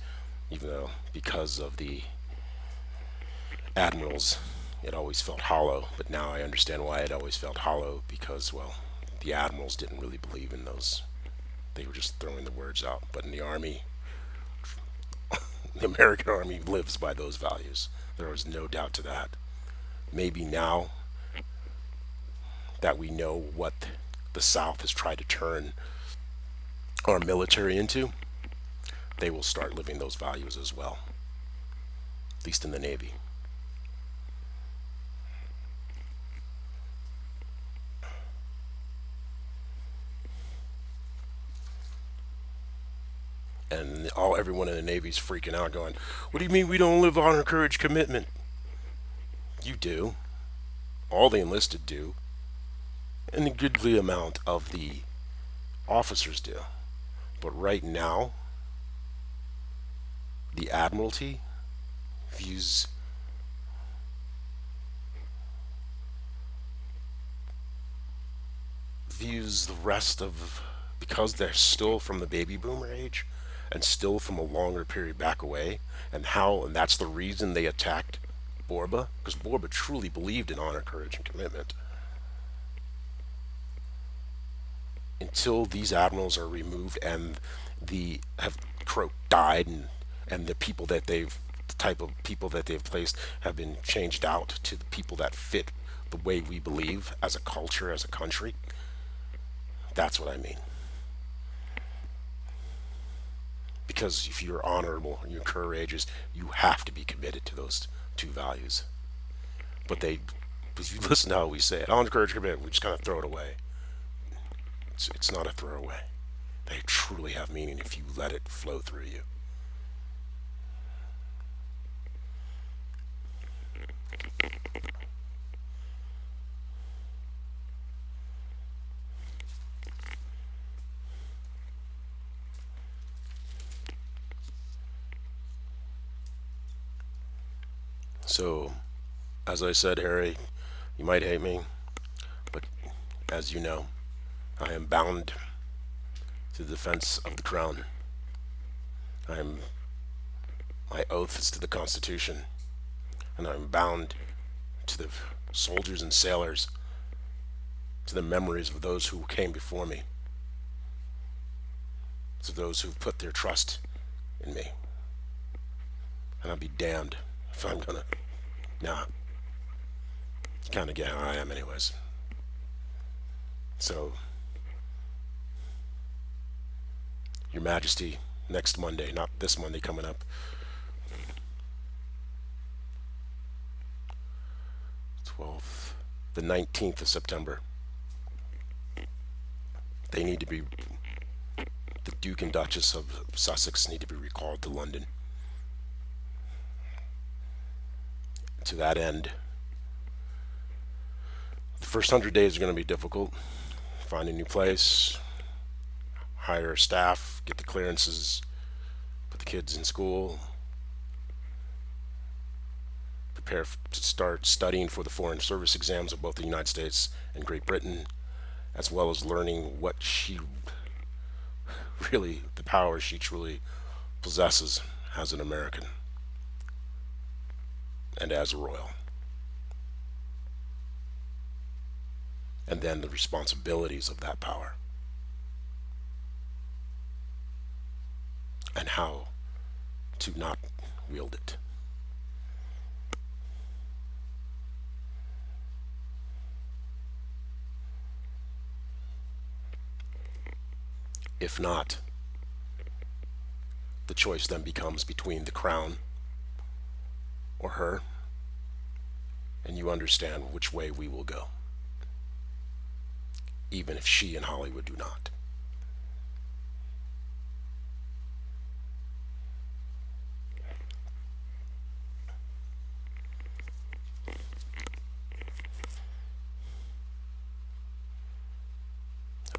A: even though because of the admirals, it always felt hollow. But now I understand why it always felt hollow because, well, the admirals didn't really believe in those. They were just throwing the words out. But in the Army, the American Army lives by those values. There is no doubt to that. Maybe now that we know what the South has tried to turn our military into, they will start living those values as well, at least in the Navy. And everyone in the Navy is freaking out, going, "What do you mean we don't live honor, courage, commitment?" You do. All the enlisted do, and a goodly amount of the officers do. But right now, the Admiralty views the rest of, because they're still from the baby boomer age and still from a longer period back away, and that's the reason they attacked Borba, because Borba truly believed in honor, courage, and commitment. Until these admirals are removed and the have died, and the type of people that they've placed have been changed out to the people that fit the way we believe as a culture, as a country. That's what I mean. Because if you're honorable and you're courageous, you have to be committed to those two values. But if you listen to how we say it, honor, courage, commitment, we just kind of throw it away. It's not a throwaway. They truly have meaning if you let it flow through you. So, as I said, Harry, you might hate me, but as you know, I am bound to the defense of the crown. I am my oath is to the Constitution, and I'm bound to the soldiers and sailors, to the memories of those who came before me, to those who've put their trust in me. And I'll be damned if I'm gonna. Nah, kind of get how I am, anyways. So, Your Majesty, next Monday, not this Monday coming up, 12th, the 19th of September, they need to be, the Duke and Duchess of Sussex need to be recalled to London. To that end, the first 100 days are going to be difficult. Find a new place, hire a staff, get the clearances, put the kids in school, prepare to start studying for the foreign service exams of both the United States and Great Britain, as well as learning what she really, the power she truly possesses as an American and as a royal. And then the responsibilities of that power and how to not wield it. If not, the choice then becomes between the crown or her, and you understand which way we will go, even if she and Hollywood do not.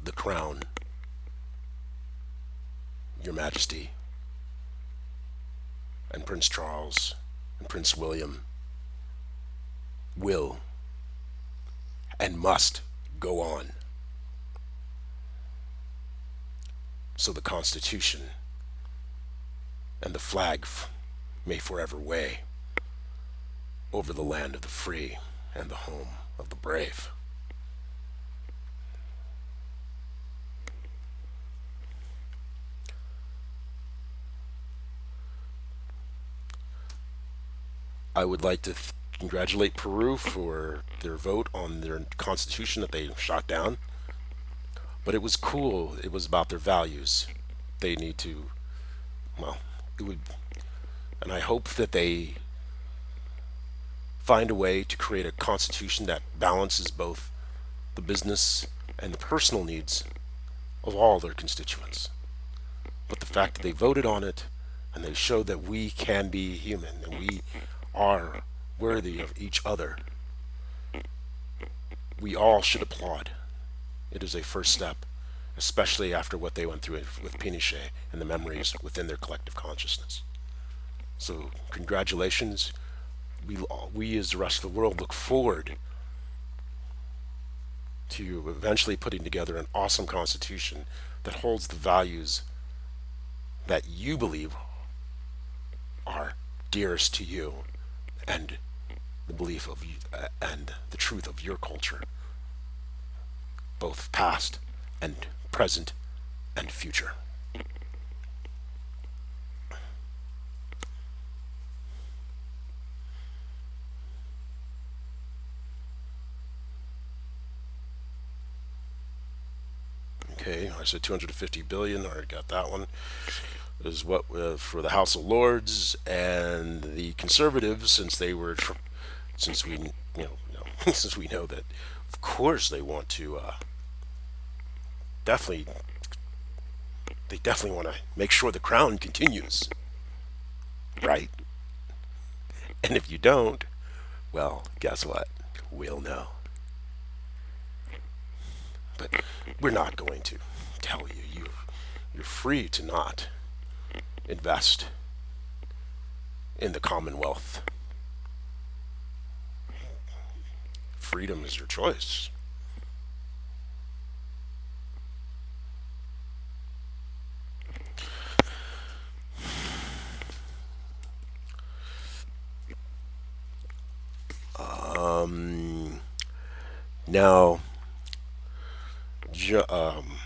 A: The crown, Your Majesty, and Prince Charles and Prince William will and must go on. So the Constitution and the flag may forever wave over the land of the free and the home of the brave. I would like to congratulate Peru for their vote on their constitution that they shot down. But it was cool. It was about their values. They need to, well, it would, and I hope that they find a way to create a constitution that balances both the business and the personal needs of all their constituents. But the fact that they voted on it and they showed that we can be human and we are worthy of each other, we all should applaud. It is a first step, especially after what they went through with Pinochet and the memories within their collective consciousness. So, congratulations. We as the rest of the world look forward to eventually putting together an awesome constitution that holds the values that you believe are dearest to you and the belief of you and the truth of your culture, both past and present and future. Okay, I said 250 billion. I already got that one. Is what for the House of Lords and the Conservatives, since they were, since we, since we know that, of course they want to definitely, they definitely want to make sure the crown continues, right? And if you don't, well, guess what? We'll know. But we're not going to tell you. You're free to not invest in the Commonwealth. freedom is your choice. Now, Ge- um,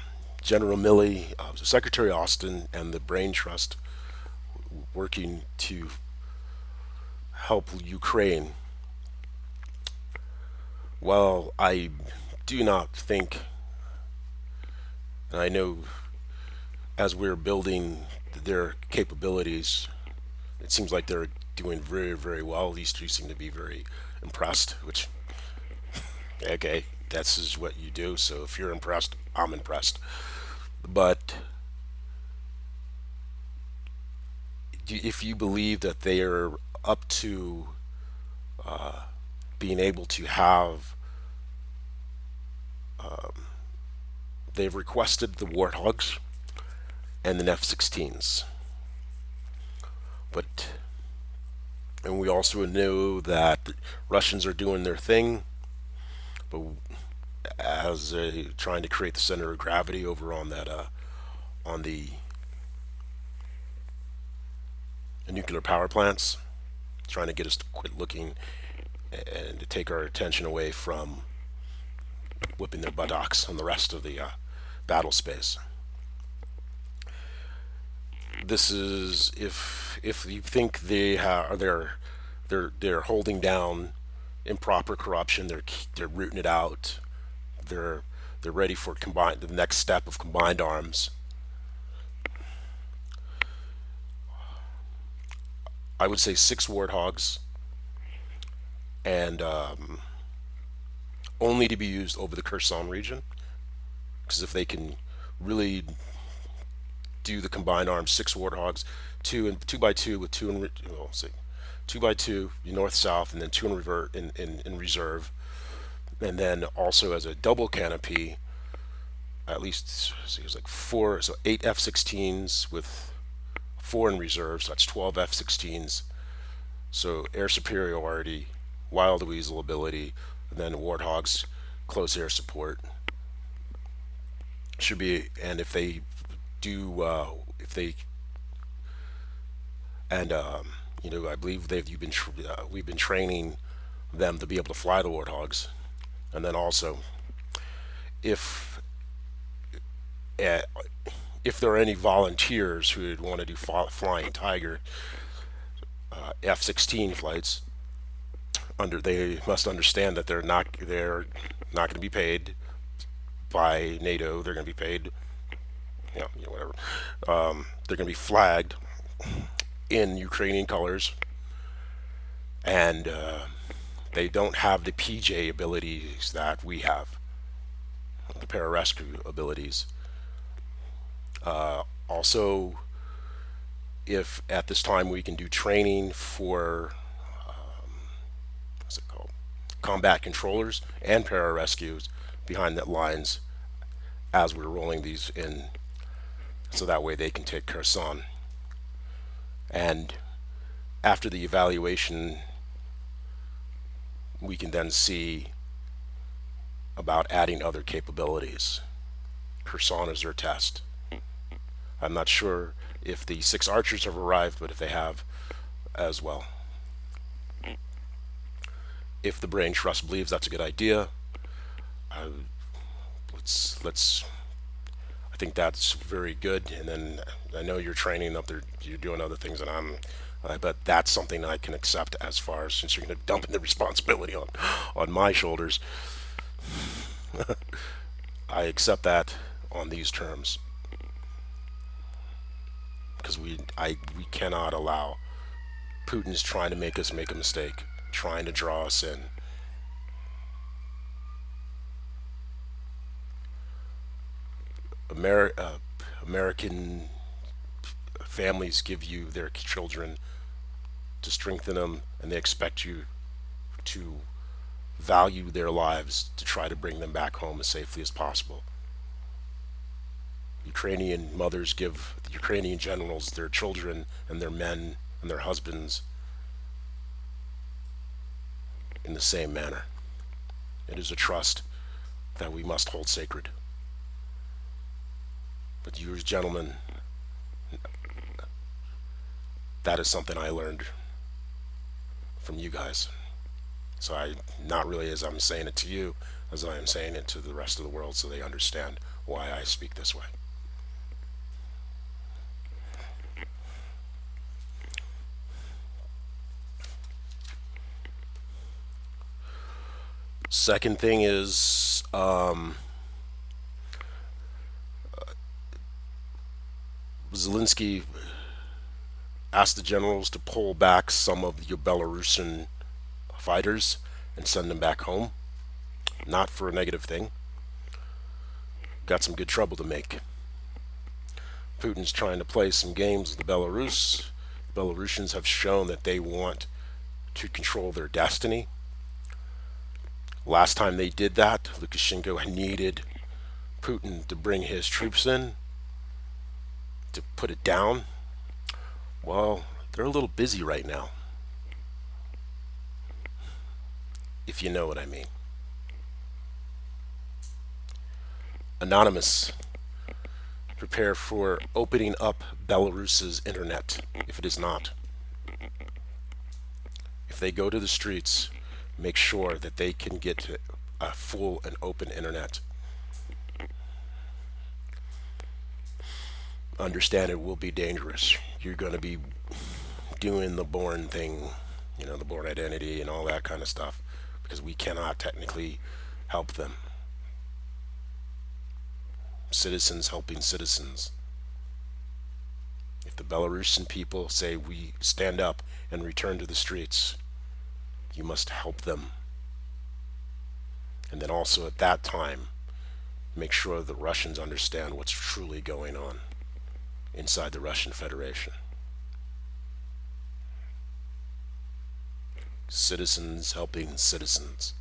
A: General Milley, Secretary Austin, and the Brain Trust working to help Ukraine. Well, I do not think, and I know as we're building their capabilities, it seems like they're doing very, very well. These two seem to be very impressed, which, okay, that's is what you do. So if you're impressed, I'm impressed. But if you believe that they are up to being able to have, they've requested the Warthogs and the F-16s. But, and we also know that the Russians are doing their thing, but as trying to create the center of gravity over on that, on the nuclear power plants, trying to get us to quit looking and to take our attention away from whipping their buttocks on the rest of the battle space. This is if you think they're holding down improper corruption, they're rooting it out. They're they're ready for combined the next step of combined arms. I would say six warthogs, and only to be used over the Kherson region. Because if they can really do the combined arms, six warthogs, two by two with two in well, see, two by two north south, and then two in revert in reserve, and then also as a double canopy, at least see, it was like four, so eight F-16s with four in reserve, so that's 12 F-16s. So air superiority, wild weasel ability, and then warthogs, close air support should be. And if they do, if they and I believe we've been training them to be able to fly the warthogs, and then also if uh, if there are any volunteers who would want to do flying tiger F-16 flights, they must understand that they're not going to be paid by NATO. They're going to be paid, whatever. They're going to be flagged in Ukrainian colors, and they don't have the PJ abilities that we have, the pararescue abilities. Also, if at this time we can do training for what's it called, combat controllers and pararescues behind the lines as we're rolling these in, so that way they can take Kherson. And after the evaluation, we can then see about adding other capabilities. Kherson is their test. I'm not sure if the six archers have arrived, but if they have as well. If the Brain Trust believes that's a good idea, uh, let's. I think that's very good. And then I know you're training up there, you're doing other things, and but that's something I can accept as far as since you're going to dump the responsibility on my shoulders. I accept that on these terms because we cannot allow Putin's trying to make us make a mistake, trying to draw us in. American families give you their children to strengthen them, and they expect you to value their lives to try to bring them back home as safely as possible. Ukrainian mothers give the Ukrainian generals their children and their men and their husbands in the same manner. It is a trust that we must hold sacred. But you, as gentlemen, that is something I learned from you guys. So I, not really as I'm saying it to you, as I am saying it to the rest of the world so they understand why I speak this way. Second thing is Zelensky asked the generals to pull back some of your Belarusian fighters and send them back home. Not for a negative thing. Got some good trouble to make. Putin's trying to play some games with the Belarus. The Belarusians have shown that they want to control their destiny. Last time they did that, Lukashenko needed Putin to bring his troops in to put it down. Well, they're a little busy right now, if you know what I mean. Anonymous, prepare for opening up Belarus's internet, if it is not. If they go to the streets, make sure that they can get to a full and open internet. Understand it will be dangerous. You're going to be doing the born thing, the born identity and all that kind of stuff, because we cannot technically help them. Citizens helping citizens. If the Belarusian people say we stand up and return to the streets, you must help them. And then also at that time, make sure the Russians understand what's truly going on inside the Russian Federation. Citizens helping citizens.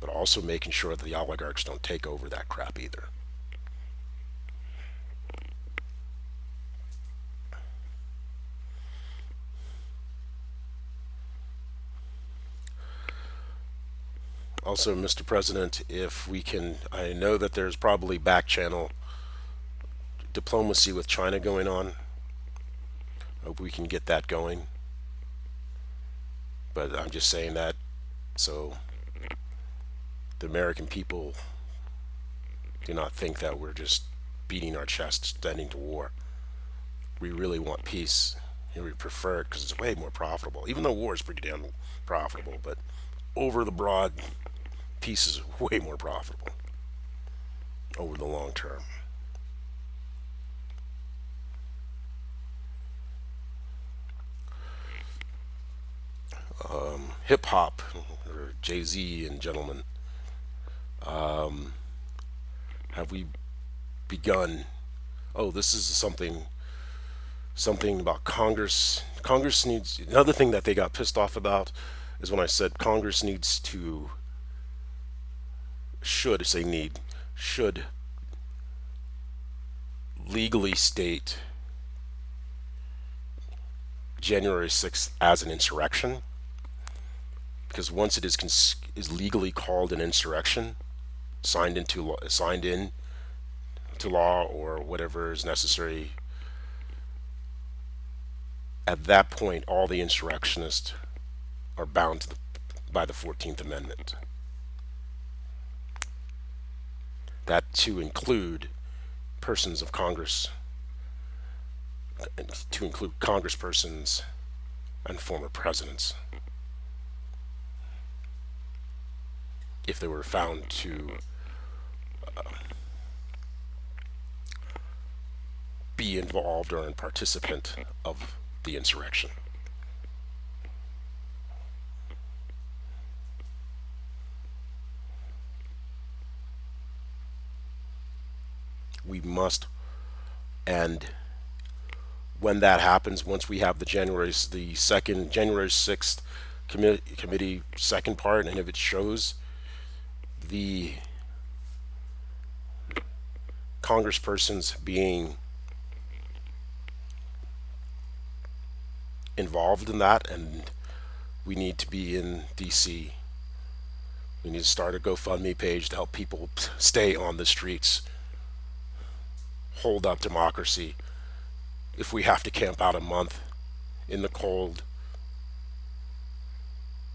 A: But also making sure that the oligarchs don't take over that crap either. Also, Mr. President, if we can, I know that there's probably back channel diplomacy with China going on. I hope we can get that going. But I'm just saying that so the American people do not think that we're just beating our chest, standing to war. We really want peace. And we prefer it because it's way more profitable. Even though war is pretty damn profitable, but over the broad, peace is way more profitable over the long term. Hip hop, or Jay-Z and gentlemen, have we begun? Oh, this is something about Congress. Congress needs, another thing that they got pissed off about is when I said Congress needs to, should legally state January 6th as an insurrection, because once it is legally called an insurrection, signed in to law or whatever is necessary, at that point all the insurrectionists are bound by the 14th Amendment. That to include persons of Congress, to include congresspersons and former presidents, if they were found to be involved or a participant of the insurrection. We must, and when that happens, once we have the January 6th committee second part, and if it shows the congresspersons being involved in that, and we need to be in DC We need to start a GoFundMe page to help people stay on the streets, hold up democracy. If we have to camp out a month in the cold,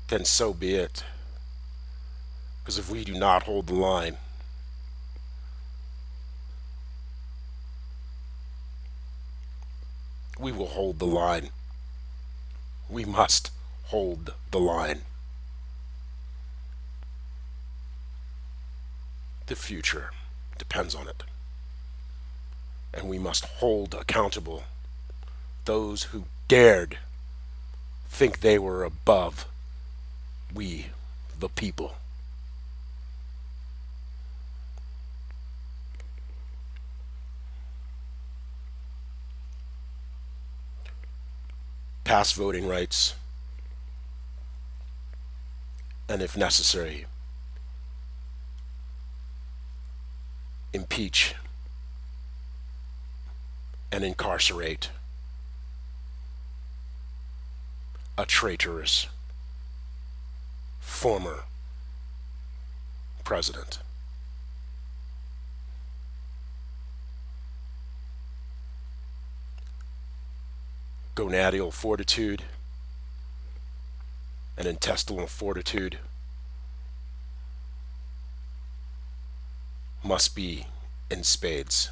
A: then so be it. Because if we do not hold the line, we will hold the line. We must hold the line. The future depends on it. And we must hold accountable those who dared think they were above we, the people. Pass voting rights, and if necessary, impeach and incarcerate a traitorous former president. Gonadial fortitude and intestinal fortitude must be in spades.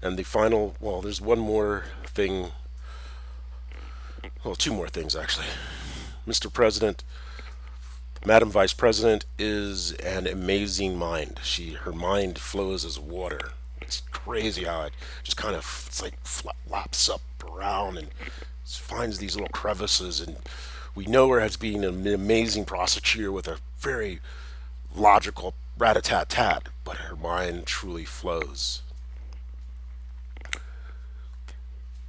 A: And the final, well, there's one more thing, well, two more things actually. Mr. President, Madam Vice President is an amazing mind. Her mind flows as water. It's crazy how it just kind of, it's like flaps up around and finds these little crevices. And we know her as being an amazing prosecutor with a very logical rat-a-tat-tat, but her mind truly flows.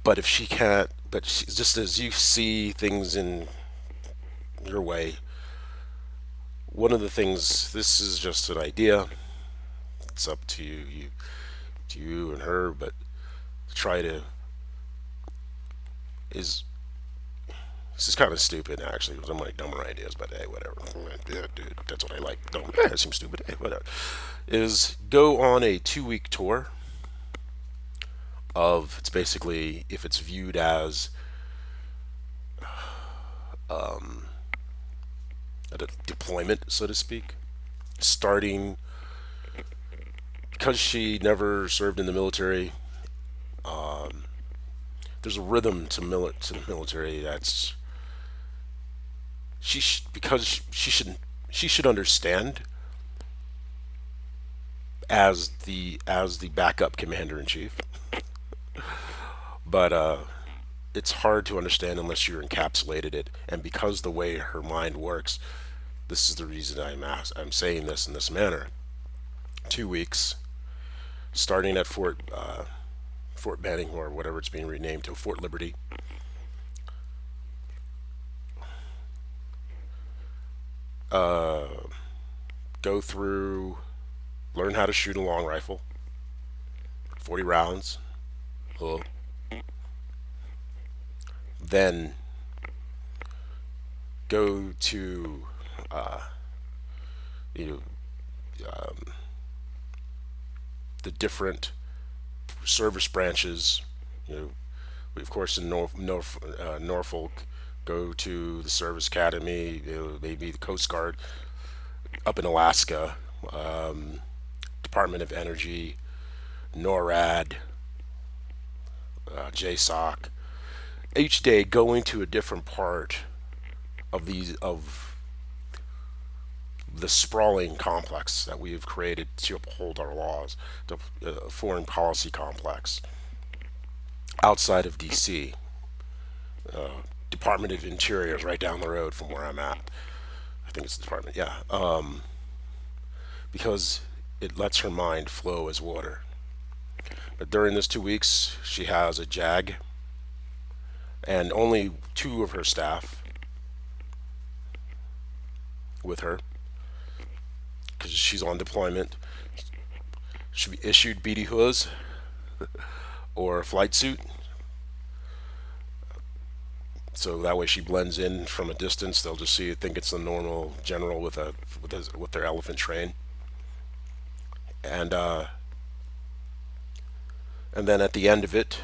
A: But if she can't, but she, just as you see things in your way, one of the things, this is just an idea. It's up to you and her, but to try to is this is kind of stupid actually. Some of my dumber ideas, but hey, whatever. Yeah, dude, that's what I like. Don't. It seems stupid. Hey, whatever. Is go on a 2 week tour of. It's basically if it's viewed as a deployment, so to speak, starting because she never served in the military. There's a rhythm to the military that's because she should understand as the backup commander in chief, but it's hard to understand unless you're encapsulated it. And because the way her mind works, this is the reason I'm saying this in this manner. 2 weeks, starting at Fort Benning or whatever it's being renamed to Fort Liberty. Go through, learn how to shoot a long rifle, 40 rounds. Oh. Then go to you know the different service branches. We, of course, in Norfolk, go to the Service Academy, maybe the Coast Guard up in Alaska, Department of Energy, NORAD, JSOC. Each day going to a different part of the sprawling complex that we have created to uphold our laws, the foreign policy complex outside of DC. Department of Interior is right down the road from where I'm at. I think it's the department, yeah. Because it lets her mind flow as water. But during this 2 weeks, she has a JAG and only two of her staff with her because she's on deployment. should be issued BD hoods or a flight suit, so that way she blends in from a distance. They'll just see it, think it's a normal general with their elephant train, and and then at the end of it,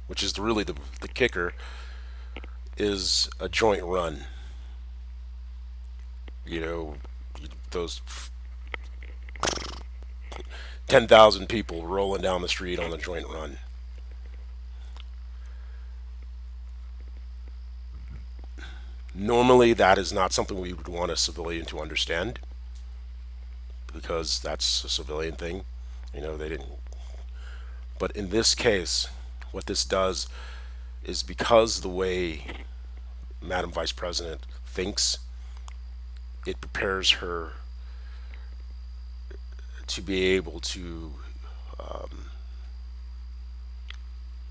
A: which is really the kicker, is a joint run. You know, those 10,000 people rolling down the street on a joint run. Normally, that is not something we would want a civilian to understand because that's a civilian thing. You know, they didn't. But in this case, what this does is because the way Madam Vice President thinks, it prepares her to be able to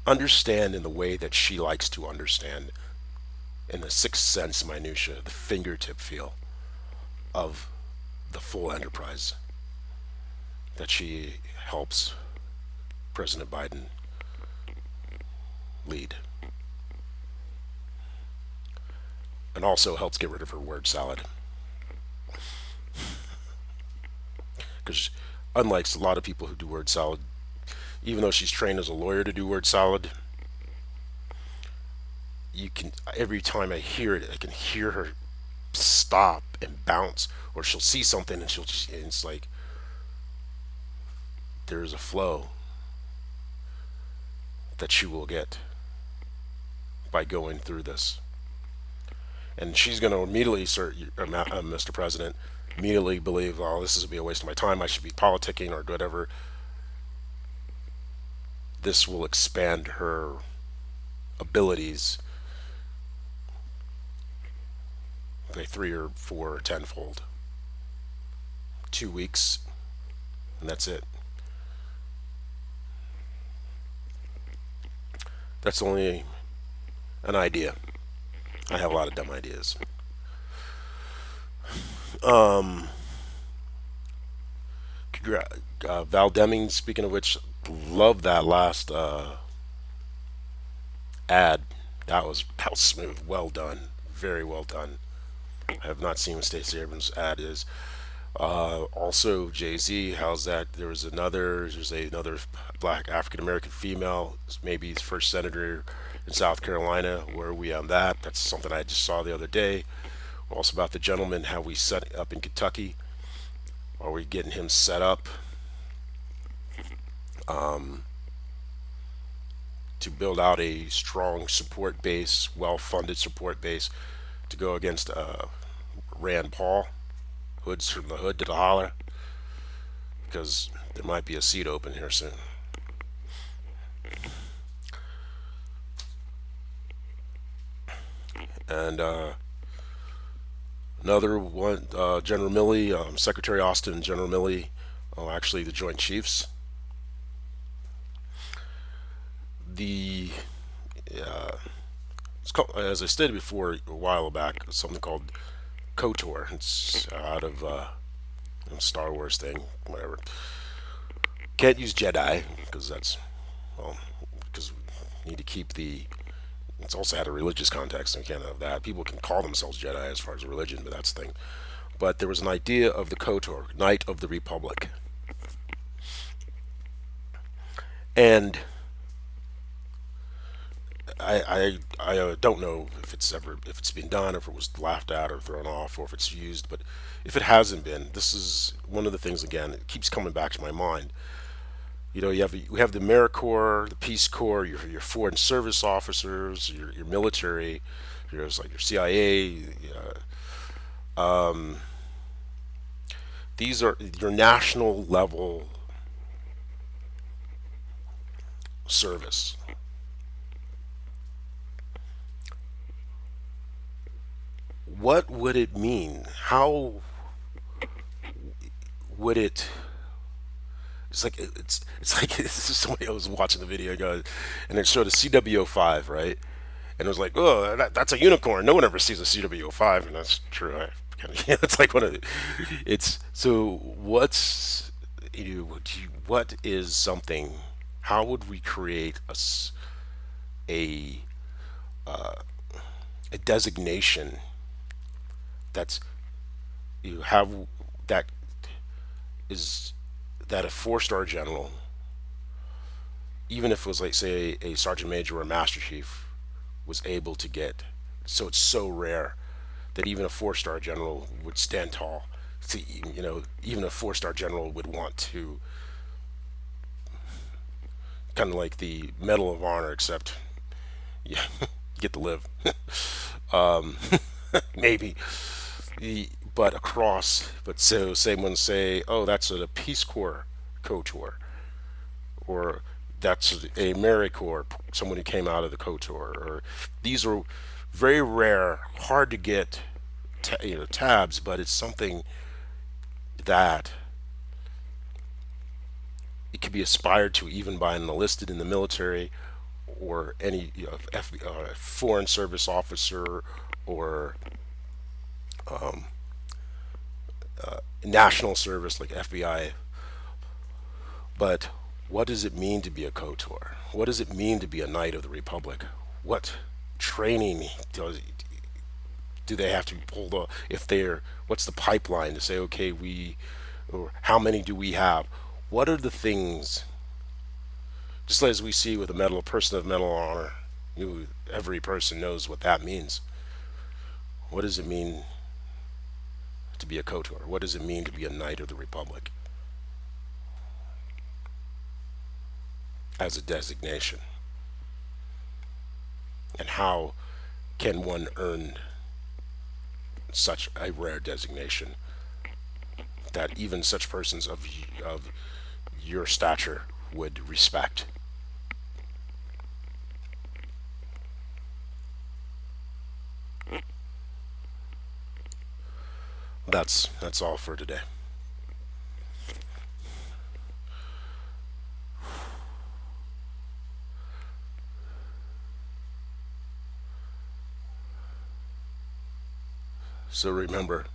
A: understand in the way that she likes to understand, in the sixth sense minutia, the fingertip feel of the full enterprise that she helps President Biden lead, and also helps get rid of her word salad. Because unlike a lot of people who do word salad, even though she's trained as a lawyer to do word salad, you can every time I hear it, I can hear her stop and bounce, or she'll see something and and it's like there's a flow that she will get by going through this, and she's going to immediately, sir, Mr. President, immediately believe, oh, this is going to be a waste of my time. I should be politicking or whatever. This will expand her abilities by 3 or 4 or tenfold. 2 weeks, and that's it. That's only an idea. I have a lot of dumb ideas. Um, Val Deming, speaking of which, love that last ad. That was smooth. Well done. Very well done. I have not seen what Stacey Abrams' ad is. Also, Jay Z. How's that? There's another black African American female, maybe his first senator in South Carolina. Where are we on that? That's something I just saw the other day. Also about the gentleman, how we set up in Kentucky. Are we getting him set up to build out a strong support base, well-funded support base to go against Rand Paul, hoods from the hood to the holler, because there might be a seat open here soon. And another one, General Milley, Secretary Austin and General Milley, actually the Joint Chiefs. The it's called, as I stated before a while back, something called KOTOR. It's out of Star Wars thing, whatever. Can't use Jedi because that's, well, because we need to keep the. It's also had a religious context, and we can't have that. People can call themselves Jedi as far as religion, but that's the thing. But there was an idea of the KOTOR, Knight of the Republic, and I don't know if it's been done, or if it was laughed at or thrown off, or if it's used. But if it hasn't been, this is one of the things. Again, it keeps coming back to my mind. You know, we have the AmeriCorps, the Peace Corps, your foreign service officers, your military, like your CIA. These are your national level service. What would it mean? How would it? It's like this is somebody I was watching the video ago, and it showed a CW05, right? And it was like, oh, that's a unicorn. No one ever sees a CW05, and that's true. It's like one of it's so what's what is something? How would we create a a designation that's you have that is that a four-star general, even if it was like say a sergeant major or a master chief, was able to get. So it's so rare that even a four-star general would stand tall. To, even a four-star general would want to kind of like the Medal of Honor, except yeah, you get to live. Maybe. But across, but so someone say, oh, that's a Peace Corps KOTOR, or that's a AmeriCorps, someone who came out of the KOTOR, or these are very rare, hard to get, tabs, but it's something that it can be aspired to even by an enlisted in the military or any foreign service officer or national service like FBI. But what does it mean to be a KOTOR? What does it mean to be a Knight of the Republic? What training do they have to be pulled off? If they're, what's the pipeline to say, okay, or how many do we have? What are the things, just as we see with a medal, a person of Medal of Honor, every person knows what that means. What does it mean to be a KOTOR? What does it mean to be a Knight of the Republic as a designation? And how can one earn such a rare designation that even such persons of your stature would respect? That's all for today. So remember,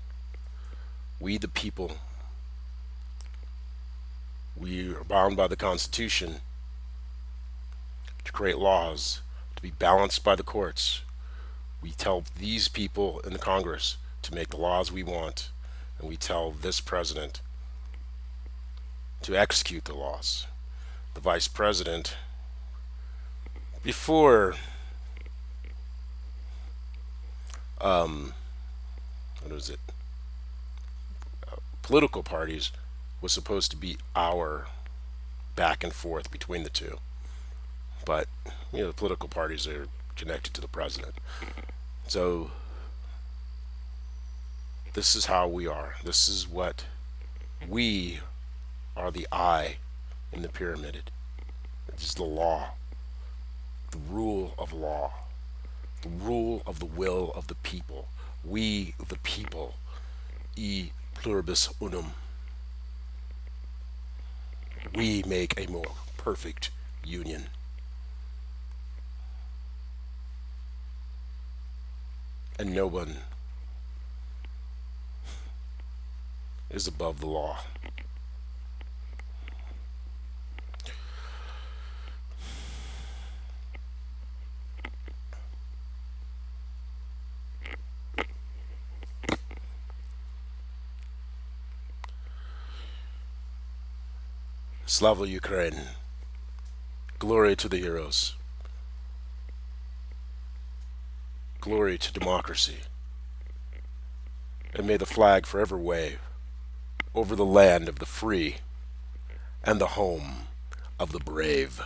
A: we the people, we are bound by the Constitution to create laws to be balanced by the courts. We tell these people in the Congress to make the laws we want, and we tell this president to execute the laws. The vice president, before what is it? Political parties, was supposed to be our back and forth between the two. But the political parties are connected to the president. So this is how we are. This is what we are, the eye in the pyramid. This is the law, the rule of law, the rule of the will of the people. We, the people, e pluribus unum. We make a more perfect union. And no one is above the law. Slava Ukraine. Glory to the heroes. Glory to democracy. And may the flag forever wave over the land of the free and the home of the brave.